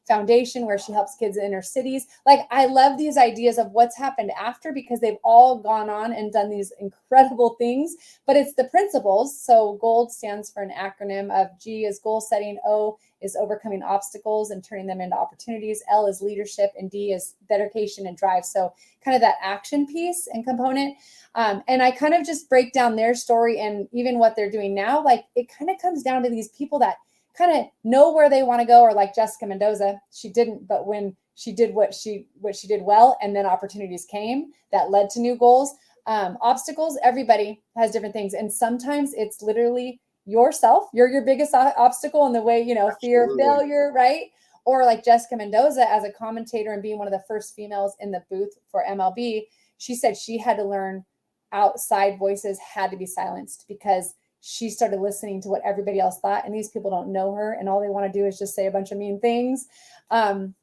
Foundation where she helps kids in inner cities. Like, I love these ideas of what's happened after, because they've all gone on and done these incredible things, but it's the principles. So GOLD stands for an acronym of G is goal setting, O is overcoming obstacles and turning them into opportunities, L is leadership, and D is dedication and drive. So kind of that action piece and component. And I kind of just break down their story and even what they're doing now. Like, it kind of comes down to these people that kind of know where they want to go, or like Jessica Mendoza, she didn't, but when she did what she did well, and then opportunities came that led to new goals. Obstacles, everybody has different things. And sometimes it's literally yourself. You're your biggest obstacle in the way, fear of failure, right? Or like Jessica Mendoza as a commentator and being one of the first females in the booth for MLB, she said she had to learn outside voices had to be silenced because she started listening to what everybody else thought. And these people don't know her, and all they want to do is just say a bunch of mean things, and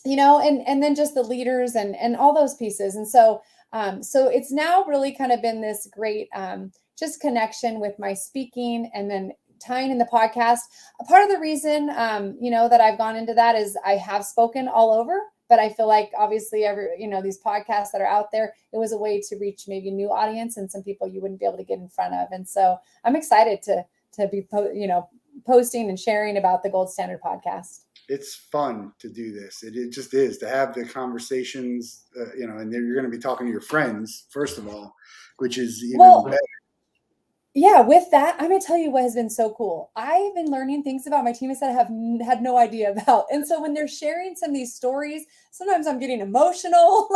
then just the leaders and all those pieces. And so it's now really kind of been this great just connection with my speaking, and then tying in the podcast. A part of the reason, that I've gone into that is I have spoken all over, but I feel like obviously these podcasts that are out there, it was a way to reach maybe a new audience and some people you wouldn't be able to get in front of. And so I'm excited to be, posting and sharing about the Gold Standard podcast. It's fun to do this. It just is, to have the conversations, and then you're going to be talking to your friends, first of all, which is even better. Yeah, with that, I'm going to tell you what has been so cool. I've been learning things about my teammates that I have had no idea about. And so when they're sharing some of these stories, sometimes I'm getting emotional.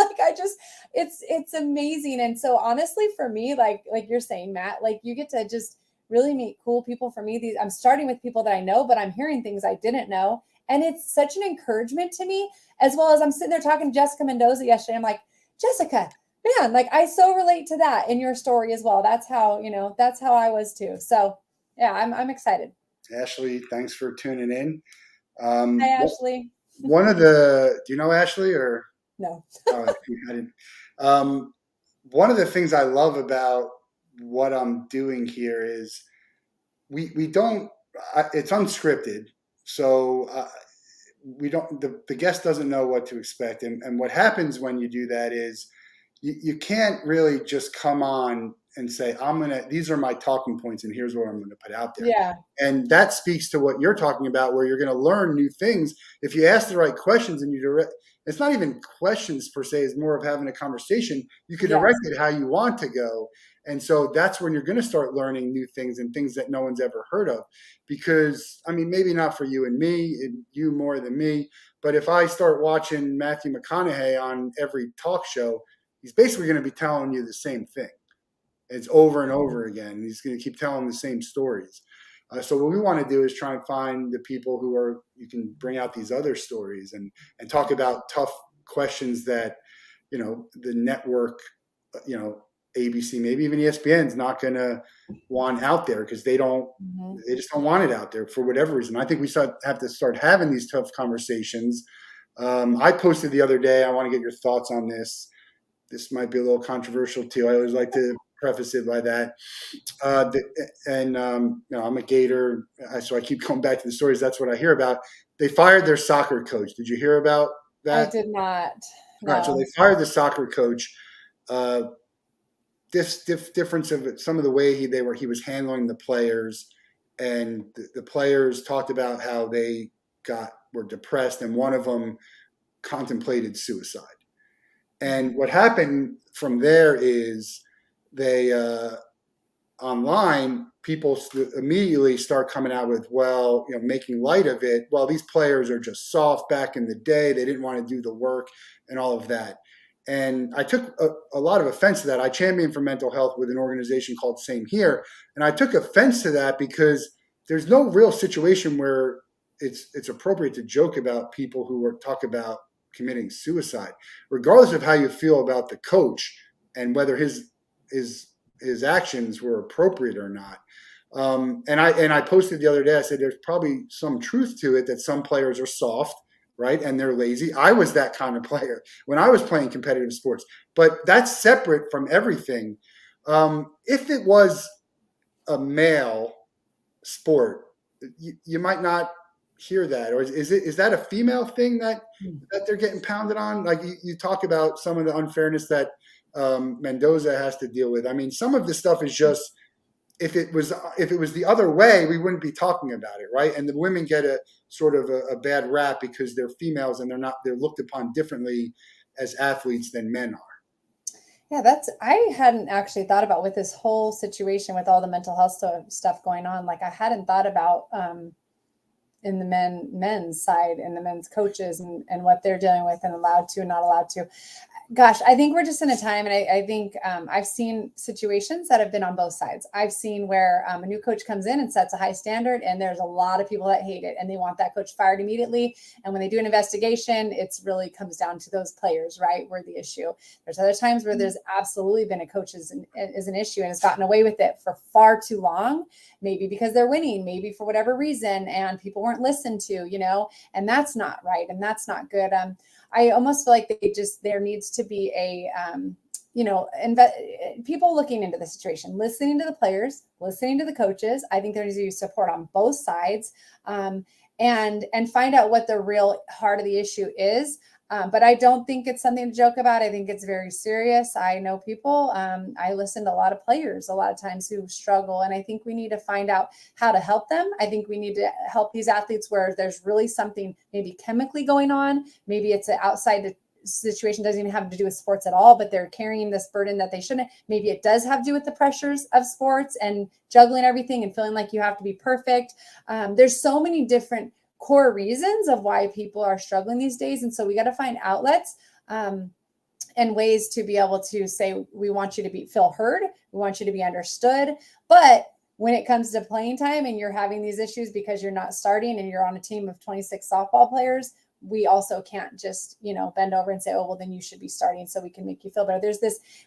It's amazing. And so honestly, for me, like you're saying, Matt, like, you get to just really meet cool people. For me, I'm starting with people that I know, but I'm hearing things I didn't know. And it's such an encouragement to me, as well as I'm sitting there talking to Jessica Mendoza yesterday. I'm like, Jessica, man, like, I so relate to that in your story as well. That's how I was too. So yeah, I'm excited. Ashley, thanks for tuning in. Hi, Ashley. Do you know Ashley or? No. I didn't. One of the things I love about what I'm doing here is we don't, it's unscripted. So we don't, the guest doesn't know what to expect. And what happens when you do that is you can't really just come on and say, these are my talking points and here's what I'm going to put out there. Yeah. And that speaks to what you're talking about, where you're going to learn new things. If you ask the right questions and it's not even questions per se, it's more of having a conversation. You can direct it how you want to go. And so that's when you're going to start learning new things and things that no one's ever heard of. Because, maybe not for you and me, you more than me, but if I start watching Matthew McConaughey on every talk show, he's basically going to be telling you the same thing. It's over and over again. He's going to keep telling the same stories. So what we want to do is try and find the people you can bring out these other stories and talk about tough questions that, the network, ABC, maybe even ESPN is not going to want out there because they just don't want it out there for whatever reason. I think we have to start having these tough conversations. I posted the other day, I want to get your thoughts on this. This might be a little controversial too. I always like to preface it by that. I'm a Gator, so I keep going back to the stories. That's what I hear about. They fired their soccer coach. Did you hear about that? I did not. No. All right, so they fired the soccer coach. This difference of some of the way he was handling the players, and the players talked about how they were depressed, and one of them contemplated suicide. And what happened from there is they online, people immediately start coming out with, well, making light of it. Well, these players are just soft back in the day. They didn't want to do the work and all of that. And I took a lot of offense to that. I champion for mental health with an organization called Same Here. And I took offense to that because there's no real situation where it's appropriate to joke about people who talk about committing suicide, regardless of how you feel about the coach and whether his actions were appropriate or not. And I posted the other day, I said, there's probably some truth to it that some players are soft, right? And they're lazy. I was that kind of player when I was playing competitive sports, but that's separate from everything. If it was a male sport, you might not hear that. Or is that a female thing that they're getting pounded on? Like you talk about some of the unfairness that Mendoza has to deal with. I mean, some of this stuff is just, if it was the other way, we wouldn't be talking about it, right? And the women get a sort of a bad rap because they're females and they're looked upon differently as athletes than men are. Yeah, I hadn't actually thought about with this whole situation with all the mental health stuff going on. Like I hadn't thought about in the men's side and the men's coaches and what they're dealing with and allowed to and not allowed to. Gosh, I think we're just in a time, and I think I've seen situations that have been on both sides. I've seen where a new coach comes in and sets a high standard, and there's a lot of people that hate it, and they want that coach fired immediately. And when they do an investigation, it's really comes down to those players, right? We're the issue. There's other times where there's absolutely been a coach is an issue and has gotten away with it for far too long, maybe because they're winning, maybe for whatever reason, and people weren't listened to, and that's not right, and that's not good. I almost feel like there needs to be a, people looking into the situation, listening to the players, listening to the coaches. I think there needs to be support on both sides, and find out what the real heart of the issue is. But I don't think it's something to joke about. I think it's very serious. I know people, I listen to a lot of players a lot of times who struggle, and I think we need to find out how to help them. I think we need to help these athletes where there's really something maybe chemically going on. Maybe it's an outside situation, doesn't even have to do with sports at all, but they're carrying this burden that they shouldn't. Maybe it does have to do with the pressures of sports and juggling everything and feeling like you have to be perfect. There's so many different core reasons of why people are struggling these days. And so we got to find outlets and ways to be able to say, we want you to feel heard. We want you to be understood. But when it comes to playing time and you're having these issues because you're not starting and you're on a team of 26 softball players, we also can't just, bend over and say, oh, well, then you should be starting so we can make you feel better.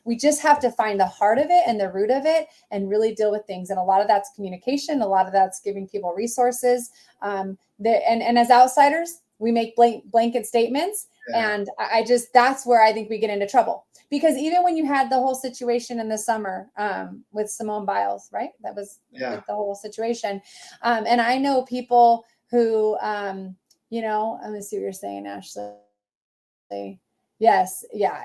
We just have to find the heart of it and the root of it and really deal with things. And a lot of that's communication. A lot of that's giving people resources. And as outsiders, we make blanket statements. Yeah. And that's where I think we get into trouble. Because even when you had the whole situation in the summer with Simone Biles, right? That was with the whole situation. And I know people who, let me see what you're saying, Ashley. Yes. Yeah.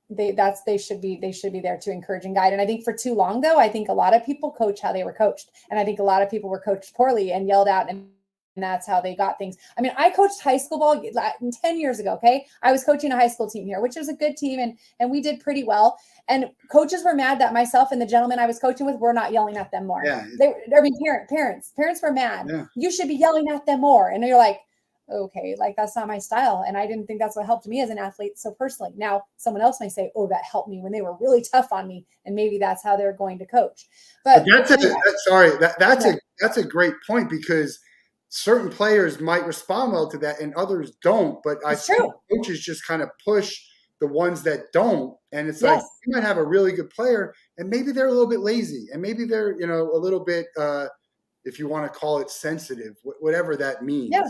They should be there to encourage and guide. And I think for too long, though, I think a lot of people coach how they were coached. And I think a lot of people were coached poorly and yelled out, and that's how they got things. I mean, I coached high school ball 10 years ago. Okay. I was coaching a high school team here, which was a good team. And we did pretty well. And coaches were mad that myself and the gentleman I was coaching with were not yelling at them more. Yeah. Parents were mad. Yeah. You should be yelling at them more. And you're like, okay, like that's not my style. And I didn't think that's what helped me as an athlete. So personally, now someone else may say, oh, that helped me when they were really tough on me. And maybe that's how they're going to coach. But that's a great point, because certain players might respond well to that and others don't. But I think coaches just kind of push the ones that don't. And it's like, you might have a really good player and maybe they're a little bit lazy and maybe they're, a little bit, if you want to call it sensitive, whatever that means. Yeah.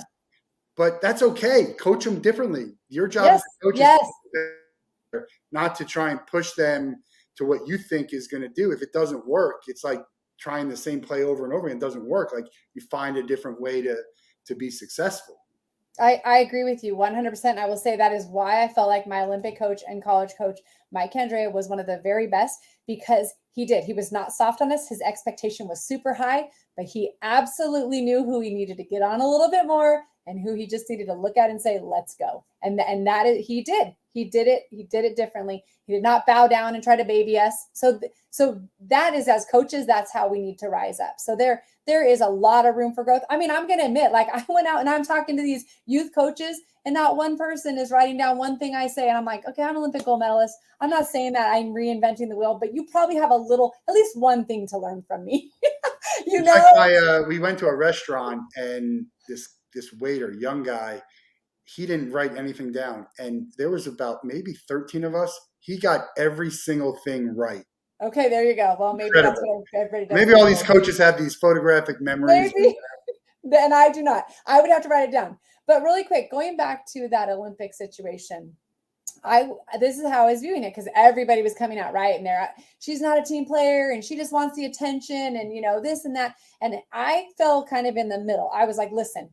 But that's okay. Coach them differently. Your job as a coach is not to try and push them to what you think is going to do. If it doesn't work, it's like trying the same play over and over again. It doesn't work. Like, you find a different way to be successful. I agree with you 100%. I will say that is why I felt like my Olympic coach and college coach, Mike Andrea, was one of the very best, because he was not soft on us. His expectation was super high, but he absolutely knew who he needed to get on a little bit more and who he just needed to look at and say, let's go. And that is, he did it differently. He did not bow down and try to baby us. So that is, as coaches, that's how we need to rise up. So there is a lot of room for growth. I mean, I'm going to admit, like, I went out and I'm talking to these youth coaches, and not one person is writing down one thing I say. And I'm like, okay, I'm an Olympic gold medalist. I'm not saying that I'm reinventing the wheel, but you probably have at least one thing to learn from me. You know, like we went to a restaurant, and this waiter, young guy, he didn't write anything down, and there was about maybe 13 of us. He got every single thing right. Okay, there you go. Well, maybe Incredible. That's what everybody does. Maybe all these coaches have these photographic memories. Maybe. And I do not. I would have to write it down. But really quick, going back to that Olympic situation, this is how I was viewing it, because everybody was coming out right, and she's not a team player, and she just wants the attention, and this and that. And I fell kind of in the middle. I was like, listen,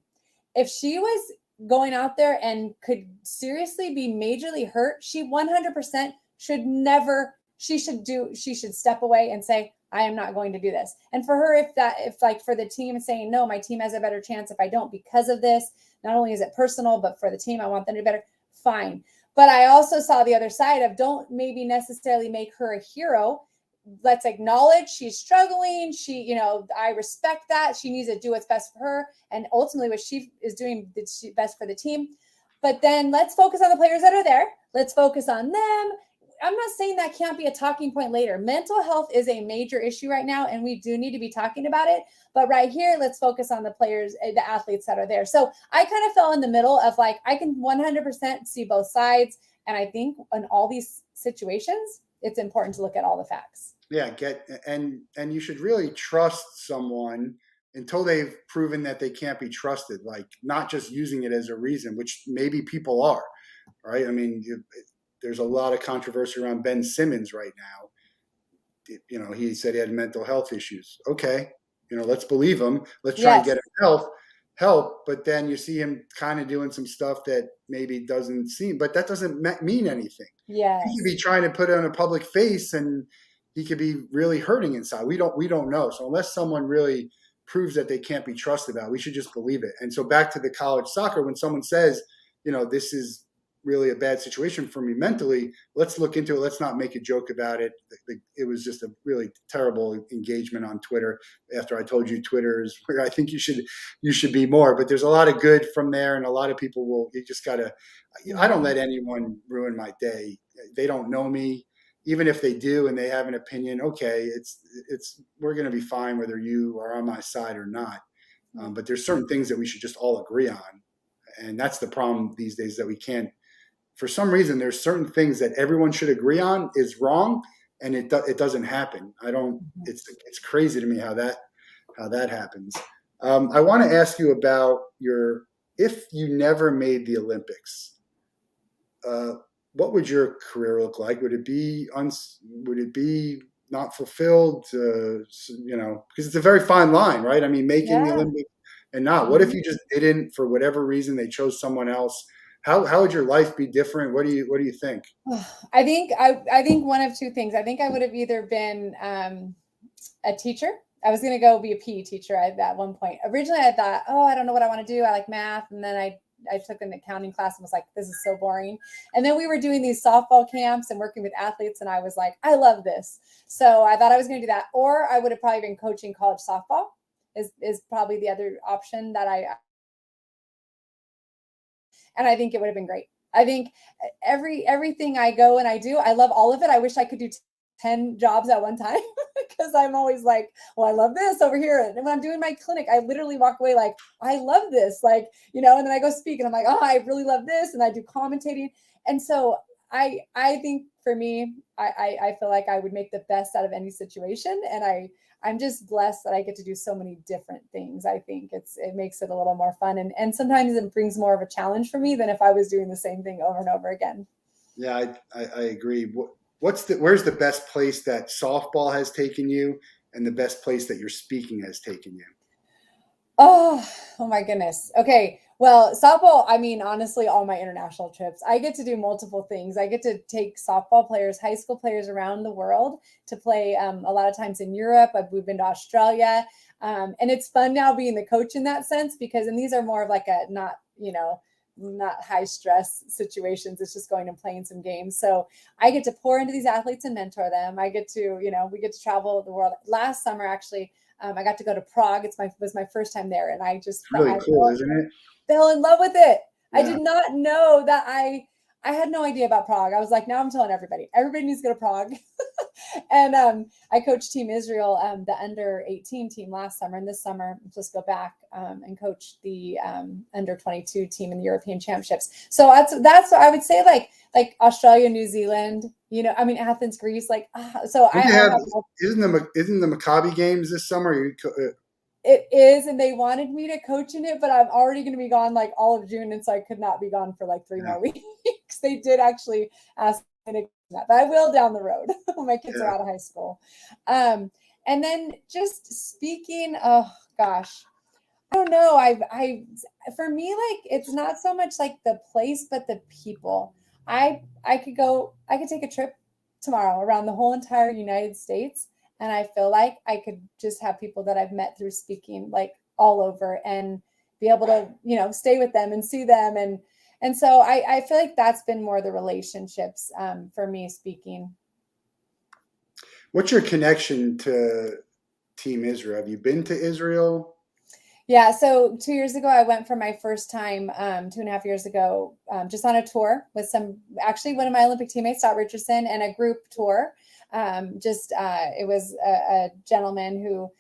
if she was going out there and could seriously be majorly hurt, she 100% she should step away and say, I am not going to do this. And for her, if for the team saying, no, my team has a better chance if I don't because of this, not only is it personal, but for the team, I want them to do better, fine. But I also saw the other side of, don't maybe necessarily make her a hero. Let's acknowledge she's struggling. I respect that. She needs to do what's best for her. And ultimately what she is doing is best for the team. But then let's focus on the players that are there. Let's focus on them. I'm not saying that can't be a talking point later. Mental health is a major issue right now, and we do need to be talking about it. But right here, let's focus on the players, the athletes that are there. So I kind of fell in the middle of, like, I can 100% see both sides. And I think in all these situations, it's important to look at all the facts. Yeah, and you should really trust someone until they've proven that they can't be trusted, like not just using it as a reason, which maybe people are, right? I mean, there's a lot of controversy around Ben Simmons right now. He said he had mental health issues. Okay, let's believe him. Let's try and get him help. But then you see him kind of doing some stuff that maybe doesn't seem, but that doesn't mean anything. Yeah, he could be trying to put on a public face, and he could be really hurting inside. We don't know. So unless someone really proves that they can't be trusted about, we should just believe it. And so back to the college soccer, when someone says, this is really a bad situation for me mentally, let's look into it. Let's not make a joke about it. It was just a really terrible engagement on Twitter. After I told you Twitter is where I think you should be more, but there's a lot of good from there. And a lot of people you just gotta, I don't let anyone ruin my day. They don't know me. Even if they do and they have an opinion, okay, we're going to be fine whether you are on my side or not. But there's certain things that we should just all agree on. And that's the problem these days, that we can't. For some reason, there's certain things that everyone should agree on is wrong, and it doesn't happen. It's crazy to me how that happens. I want to ask you about if you never made the Olympics, what would your career look like? Would it be not fulfilled? Because it's a very fine line, right? I mean, making the Olympics and not. What if you just didn't, for whatever reason, they chose someone else? How would your life be different? What do you think? I think one of two things. I think I would have either been a teacher. I was going to go be a PE teacher at one point. Originally, I thought, I don't know what I want to do. I like math. And then I took an accounting class and was like, this is so boring. And then we were doing these softball camps and working with athletes. And I was like, I love this. So I thought I was going to do that. Or I would have probably been coaching college softball is probably the other option that and I think it would have been great. I think everything I go and I do, I love all of it. I wish I could do 10 jobs at one time because I'm always like, well, I love this over here. And when I'm doing my clinic, I literally walk away like, I love this. Like, and then I go speak and I'm like, I really love this. And I do commentating. And so I think for me, I feel like I would make the best out of any situation. And I'm just blessed that I get to do so many different things. I think it makes it a little more fun. And sometimes it brings more of a challenge for me than if I was doing the same thing over and over again. Yeah, I agree. Where's the best place that softball has taken you and the best place that your speaking has taken you? Oh my goodness. Okay. Well, softball, I mean, honestly, all my international trips, I get to do multiple things. I get to take softball players, high school players around the world to play a lot of times in Europe. We've been to Australia. And it's fun now being the coach in that sense because, and these are more of like a not, not high stress situations. It's just going and playing some games. So I get to pour into these athletes and mentor them. I get to, we get to travel the world. Last summer, actually, I got to go to Prague. Was my first time there. And I just, It's really cool, isn't it? fell in love with it. Yeah. I did not know that I had no idea about Prague. I was like, now I'm telling everybody. Everybody needs to go to Prague. And I coached Team Israel, the under 18 team last summer. And this summer, I'm supposed to go back and coach the under 22 team in the European Championships. So that's what I would say, like Australia, New Zealand, Athens, Greece. Isn't the Maccabi games this summer? It is, and they wanted me to coach in it, but I'm already going to be gone like all of June, and so I could not be gone for like 3 more weeks. They did actually ask me to do that, but I will down the road when my kids are out of high school. And then just speaking, oh gosh, I don't know. For me, like it's not so much like the place, but the people. I could take a trip tomorrow around the whole entire United States. And I feel like I could just have people that I've met through speaking like all over and be able to, stay with them and see them. And so I feel like that's been more the relationships for me speaking. What's your connection to Team Israel? Have you been to Israel? Yeah. So 2 years ago, I went for my first time, 2.5 years ago, just on a tour with one of my Olympic teammates, Scott Richardson, and a group tour. It was a gentleman who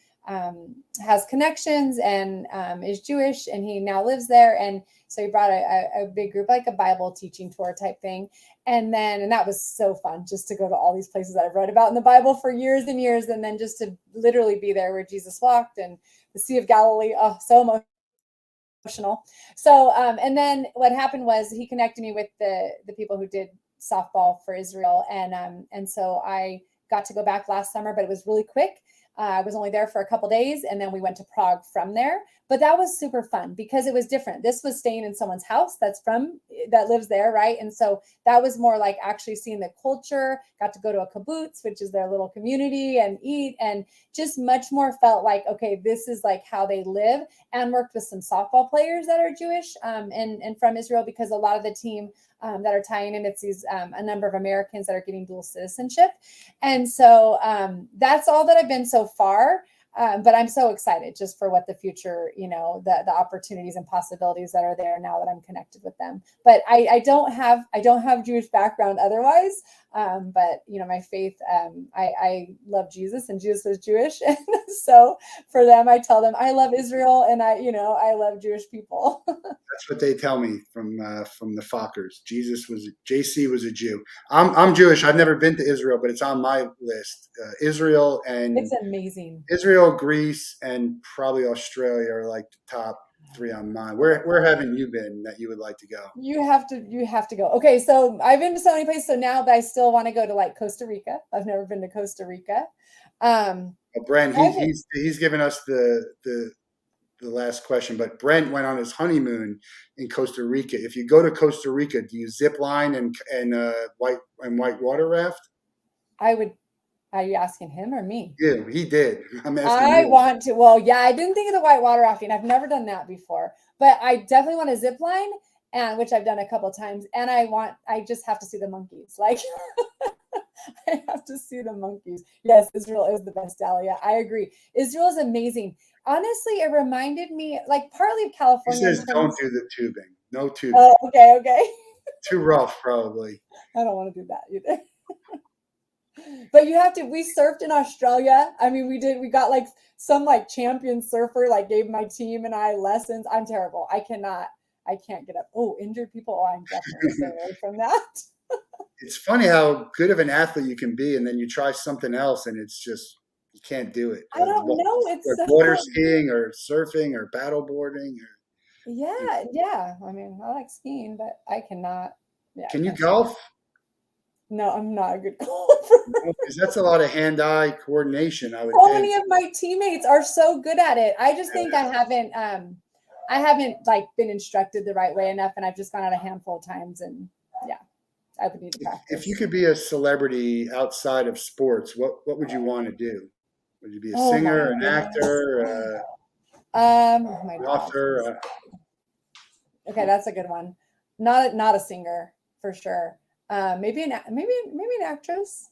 has connections and is Jewish, and he now lives there. And so he brought a big group, like a Bible teaching tour type thing. And that was so fun just to go to all these places that I've read about in the Bible for years and years. And then just to literally be there where Jesus walked and the Sea of Galilee. Oh, so emotional. So, and then what happened was he connected me with the people who did softball for Israel. And so I got to go back last summer, but it was really quick. I was only there for a couple days, and then we went to Prague from there. But that was super fun because it was different. This was staying in someone's house that lives there, right? And so that was more like actually seeing the culture, got to go to a kibbutz, which is their little community, and eat, and just much more felt like, okay, this is like how they live, and worked with some softball players that are Jewish and from Israel, because a lot of the team that are tying in, it's these a number of Americans that are getting dual citizenship. And so that's all that I've been so far. But I'm so excited just for what the future, the opportunities and possibilities that are there now that I'm connected with them. But I don't have Jewish background otherwise. But my faith, I love Jesus, and Jesus was Jewish. And so for them, I tell them I love Israel, and I love Jewish people. That's what they tell me from the Fockers. JC was a Jew. I'm Jewish. I've never been to Israel, but it's on my list. Israel, it's amazing. Israel, Greece, and probably Australia are like the top 3 on mine. Where haven't you been that you would like to go? You have to go. Okay, so I've been to so many places. So now that I still want to go to like Costa Rica. I've never been to Costa Rica. Brent, he's given us the last question, but Brent went on his honeymoon in Costa Rica. If you go to Costa Rica, do you zip line and white water raft? Are you asking him or me? Yeah, he did. I'm asking I you. want to. Well, yeah, I didn't think of the white water rafting. I've never done that before, but I definitely want to zip line, and which I've done a couple of times. And I just have to see the monkeys. Like, I have to see the monkeys. Yes, Israel is the best, Dahlia. I agree. Israel is amazing. Honestly, it reminded me, like, partly of California. He says don't do the tubing. No tubing. Oh, okay. Too rough, probably. I don't want to do that either. But we surfed in Australia. I mean, we got like some like champion surfer, like gave my team and I lessons. I'm terrible. I can't get up. Oh, injured people. Oh, I'm definitely staying away from that. It's funny how good of an athlete you can be, and then you try something else, and it's just, you can't do it. I don't know. It's water skiing or surfing or paddle boarding. Yeah. I mean, I like skiing, but I cannot. Yeah, can you golf? No, I'm not a good golfer. Because that's a lot of hand-eye coordination, I would So think. many of my teammates are so good at it. I just think I haven't I haven't like been instructed the right way enough, and I've just gone out a handful of times, and yeah, I would need to If you practice. could be a celebrity outside of sports, what would you want to do? Would you be a Oh my singer, an goodness. actor, My an dogs. author? Okay, that's a good one. Not a singer for sure. Maybe an actress.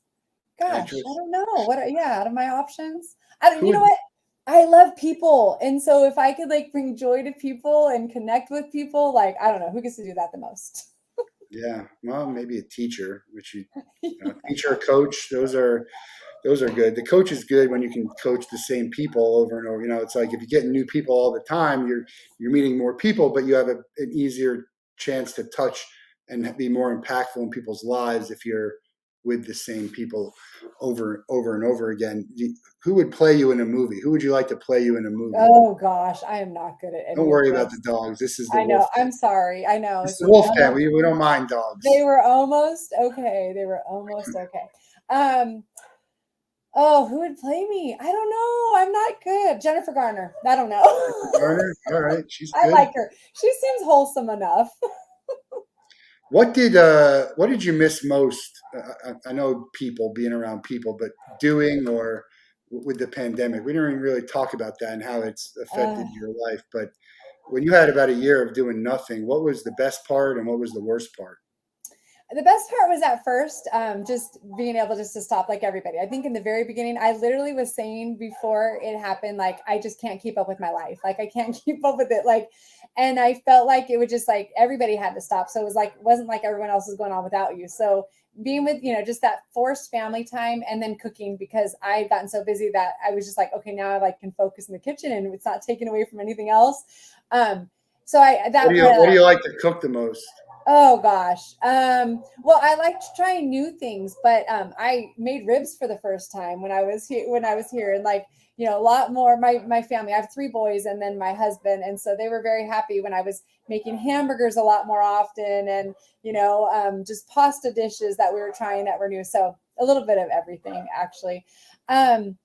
Gosh, I Actress? don't know. Yeah, out of my options. I don't, Who you know would? what? I love people. And so if I could like bring joy to people and connect with people, like I don't know, who gets to do that the most? Yeah, well, maybe a teacher, which teacher or coach. Those are good. The coach is good when you can coach the same people over and over. It's like if you're getting new people all the time, you're meeting more people, but you have an easier chance to touch and be more impactful in people's lives if you're with the same people over and over again. Who would play you in a movie? Who would you like to play you in a movie? Oh gosh, I am not good at Don't any of worry about the this. dogs. This is the I wolf know. I'm sorry. I know. It's the See, wolf pen. We don't mind they dogs. were almost okay. They were almost okay. Um, oh, who would play me? I don't know. I'm not good. Jennifer Garner. I don't know. Garner, all right, she's I good. like her. She seems wholesome enough. What did you miss most? I know people being around people, but doing or with the pandemic, we didn't even really talk about that and how it's Uh, affected your life. But when you had about a year of doing nothing, what was the best part and what was the worst part? the best part was at first, just being able just to stop like everybody. I think in the very beginning, I literally was saying before it happened, like, I just can't keep up with my life. Like, I can't keep up with it. Like, and I felt like it would just like everybody had to stop. So it was like, it wasn't like everyone else was going on without you. So being with, just that forced family time and then cooking because I had gotten so busy that I was just like, okay, now I like can focus in the kitchen and it's not taken away from anything else. So What that do you part of What do that. you like to cook the most? Oh gosh. Well, I liked trying new things, but I made ribs for the first time when I was here and like, a lot more my family. I have three boys and then my husband, and so they were very happy when I was making hamburgers a lot more often and, just pasta dishes that we were trying that were new. So a little bit of everything actually. Um,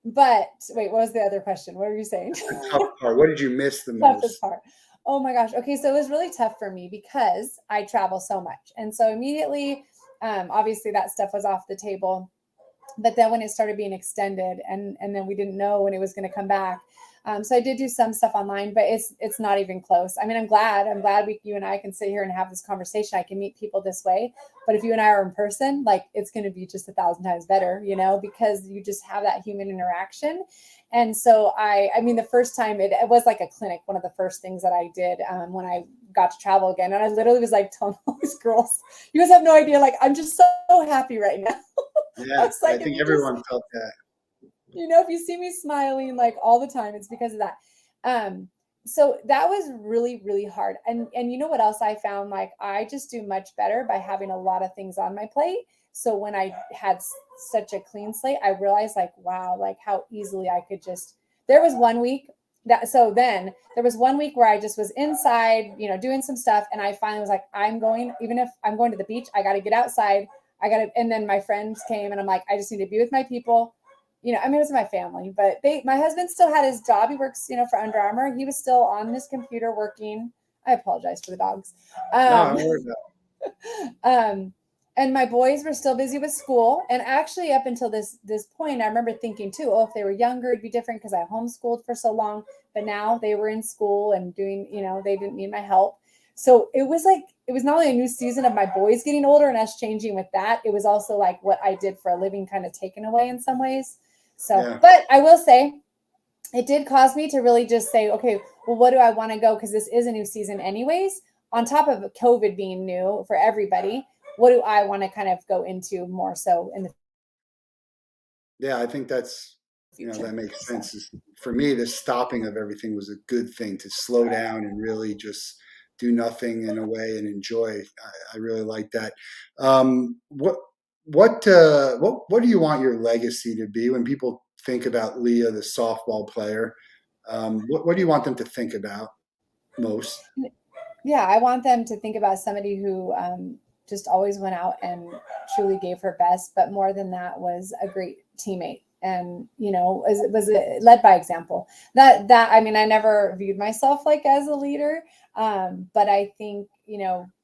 but wait, what was the other question? What were you saying? The tough part. What did you miss the Toughest most? part. Oh my gosh. Okay, so it was really tough for me because I travel so much, and so immediately, obviously that stuff was off the table. But then when it started being extended, and then we didn't know when it was going to come back. So I did do some stuff online, but it's not even close. I mean, I'm glad you and I can sit here and have this conversation. I can meet people this way, but if you and I are in person, like it's going to be just 1,000 times better, because you just have that human interaction. And so I mean, the first time it was like a clinic, one of the first things that I did when I got to travel again. And I literally was like telling all these girls, you guys have no idea. Like, I'm just so happy right now. I Yeah, was I like, think everyone felt that. if you see me smiling like all the time, it's because of that. Um, so that was really, really hard. And you know what else I found? Like, I just do much better by having a lot of things on my plate. So when I had such a clean slate, I realized like, wow, like how easily I could just, there was one week then there was one week where I just was inside, doing some stuff. And I finally was like, even if I'm going to the beach, I got to get outside. And then my friends came and I'm like, I just need to be with my people. I mean, it was my family, but my husband still had his job. He works, for Under Armour. He was still on his computer working. I apologize for the dogs. No, Um, don't worry about um, and my boys were still busy with school. And actually, up until this point, I remember thinking too, oh, if they were younger, it'd be different because I homeschooled for so long. But now they were in school and doing, they didn't need my help. So it was not only a new season of my boys getting older and us changing with that. It was also like what I did for a living kind of taken away in some ways. it. So, Yeah. but I will say it did cause me to really just say, okay, well, what do I want to go? Because this is a new season, anyways. On top of COVID being new for everybody, what do I want to kind of go into more so in the Yeah, I think that future? makes So, sense. For me, the stopping of everything was a good thing to slow down and really just do nothing in a way and enjoy. I really like that. What do you want your legacy to be when people think about Leah, the softball player? What do you want them to think about most? yeah, I want them to think about somebody who just always went out and truly gave her best, but more than that was a great teammate and was it led by example. That I mean, I never viewed myself like as a leader, but I think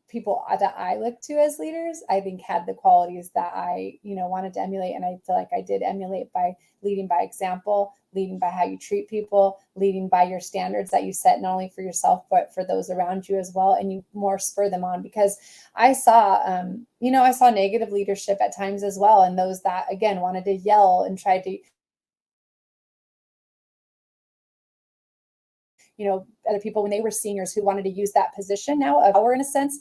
people that I look to as leaders, I think had the qualities that I wanted to emulate, and I feel like I did emulate by leading by example, leading by how you treat people, leading by your standards that you set not only for yourself but for those around you as well, and you more spur them on. Because I saw I saw negative leadership at times as well, and those that again wanted to yell and tried to other people when they were seniors who wanted to use that position now of power in a sense,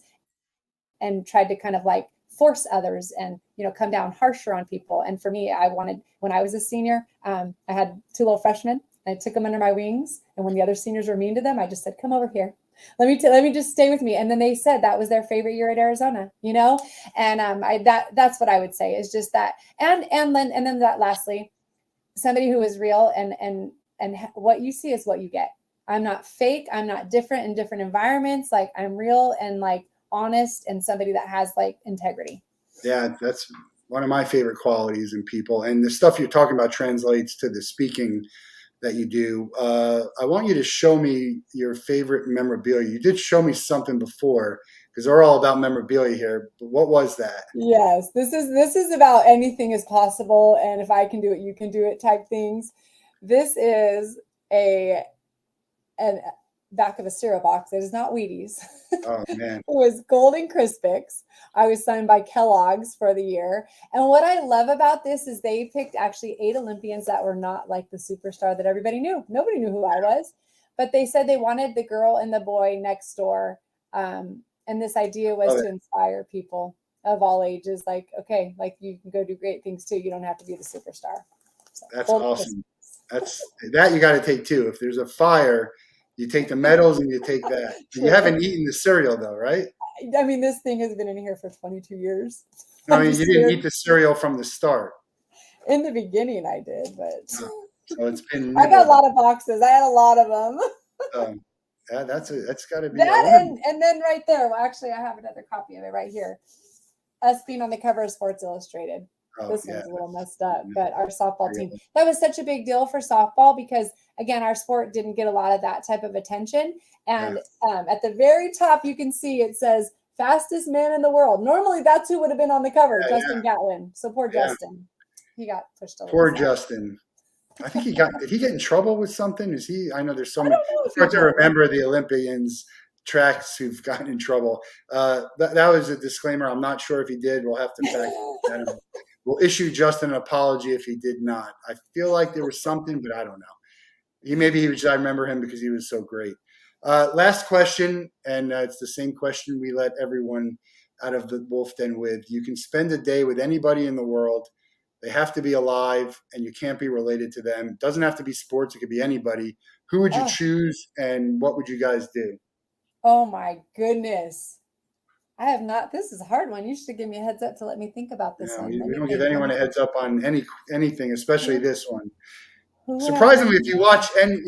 and tried to kind of like force others and come down harsher on people. And for me, I wanted, when I was a senior, I had two little freshmen. I took them under my wings, and when the other seniors were mean to them, I just said, "Come over here. Let me just stay with me." And then they said that was their favorite year at Arizona, And that's what I would say is just that, and then that lastly, somebody who is real, and what you see is what you get. I'm not fake. I'm not different in different environments. Like, I'm real and like honest, and somebody that has like integrity. Yeah, that's one of my favorite qualities in people. And the stuff you're talking about translates to the speaking that you do. I want you to show me your favorite memorabilia. You did show me something before, because we're all about memorabilia here. But what was that? Yes, this is about anything is possible, and if I can do it, you can do it type things. This is a back of a cereal box. It is not Wheaties. Oh man. It was Golden Crispix. I was signed by Kellogg's for the year. And what I love about this is they picked actually 8 Olympians that were not like the superstar that everybody knew. Nobody knew who I was, but they said they wanted the girl and the boy next door. And this idea was to inspire people of all ages. Like, okay, like you can go do great things too. You don't have to be the superstar. So, that's awesome. That you got to take too. If there's a fire, you take the medals and you take that. You haven't eaten the cereal though, right? I mean, this thing has been in here for 22 years. I mean, you didn't eat the cereal from the start. In the beginning, I did, but so it's been. I got a lot of boxes. I had a lot of them. Yeah, that's got to be that, and then right there. Well, actually, I have another copy of it right here. Us being on the cover of Sports Illustrated. This one's a little messed up, but our softball team, that was such a big deal for softball because, again, our sport didn't get a lot of that type of attention. And at the very top, you can see it says fastest man in the world. Normally, that's who would have been on the cover, Justin Gatlin. So poor Justin. He got pushed a little. Poor Justin. I think did he get in trouble with something? I know there's so many. It's hard to remember the Olympians tracks who've gotten in trouble. That was a disclaimer. I'm not sure if he did. We'll have to fact that. We'll issue Justin an apology if he did not. I feel like there was something, but I don't know. I remember him because he was so great. Last question, and it's the same question we let everyone out of the Wolff Den with. You can spend a day with anybody in the world. They have to be alive, and you can't be related to them. It doesn't have to be sports. It could be anybody. Who would you choose, and what would you guys do? Oh, my goodness. I have not. This is a hard one. You should give me a heads up to let me think about this one. We don't give anyone a heads up on anything, especially this one. Surprisingly, if you watch, and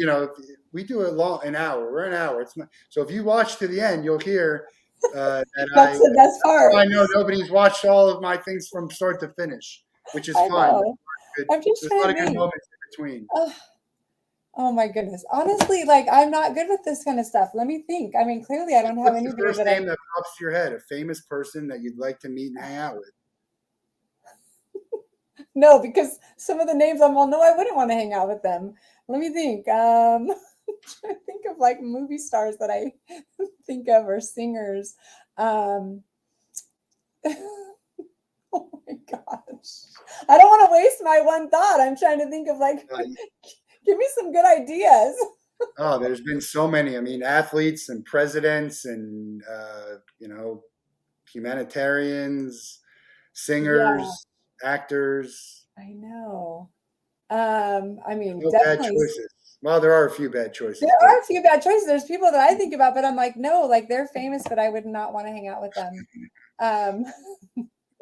we do an hour. We're an hour. So if you watch to the end, you'll hear that that's the best part. I know nobody's watched all of my things from start to finish, which is fine. I'm just There's a lot of good moments in between. Oh my goodness. Honestly, like I'm not good with this kind of stuff. Let me think. I mean, clearly I don't have anybody. What's the first name that pops to your head? A famous person that you'd like to meet and hang out with? No, because some of the names I wouldn't want to hang out with them. Let me think. I'm trying to think of like movie stars that I think of or singers. Oh my gosh. I don't want to waste my one thought. I'm trying to think of like give me some good ideas. Oh, there's been so many. I mean, athletes and presidents and, humanitarians, singers, actors. I know. I mean, no definitely. Bad choices. Well, there are a few bad choices. There are a few bad choices. There's people that I think about, but I'm like, no, like they're famous, but I would not want to hang out with them.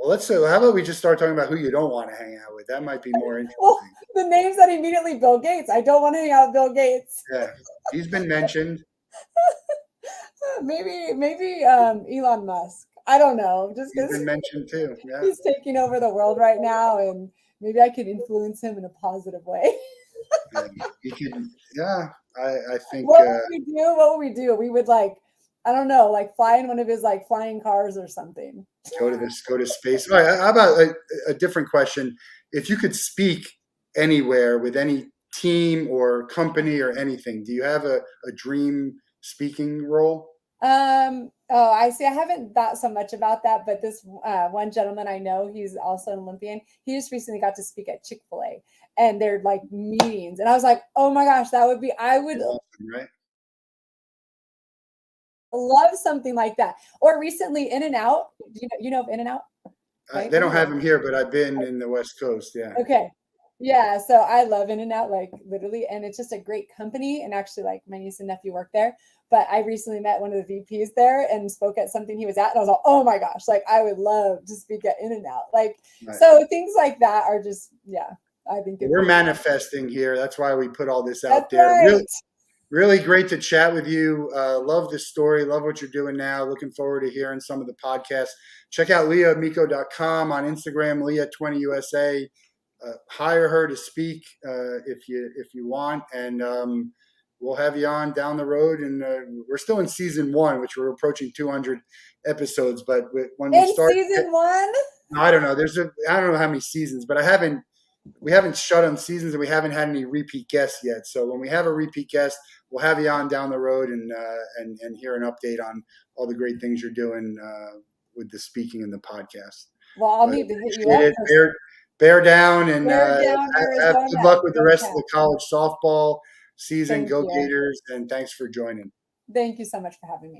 Well, how about we just start talking about who you don't want to hang out with? That might be more interesting. Well, the names that immediately, Bill Gates. I don't want to hang out with Bill Gates. Yeah, he's been mentioned. maybe Elon Musk. I don't know. Just because he's been mentioned too. Yeah. He's taking over the world right now, and maybe I could influence him in a positive way. You can, yeah. I think What would we do? What would we do? We would like, I don't know, like fly in one of his like flying cars or something. go to space. All right. How about a different question? If you could speak anywhere with any team or company or anything, do you have a dream speaking role? Oh, I see. I haven't thought so much about that, but this one gentleman I know, he's also an Olympian. He just recently got to speak at Chick-fil-A and they're like meetings. And I was like, oh my gosh, that would be, I would Awesome, right? love something like that. Or recently In and Out, you know of In and Out, right? They don't have them here, but I've been in the West Coast. Yeah. Okay. Yeah, so I love In and Out, like literally, and it's just a great company. And actually, like my niece and nephew work there. But I recently met one of the VPs there and spoke at something he was at, and I was like, oh my gosh, like I would love to speak at In and Out. Like, Right. so things like that are just, yeah, I think We're manifesting here. That's why we put all this out that's there. right. Really, really great to chat with you. Love this story. Love what you're doing now. Looking forward to hearing some of the podcasts. Check out leahamico.com on Instagram, Leah20USA. Hire her to speak if you want, and we'll have you on down the road. And we're still in season 1, which we're approaching 200 episodes. But when we start season 1, I don't know. I don't know how many seasons, but we haven't shut on seasons, and we haven't had any repeat guests yet. So when we have a repeat guest, we'll have you on down the road and hear an update on all the great things you're doing with the speaking and the podcast. well, I'll need to hit you up. Bear down and Bear down, have good luck with the rest of the college softball season. Thank Go you. Gators, and thanks for joining. Thank you so much for having me.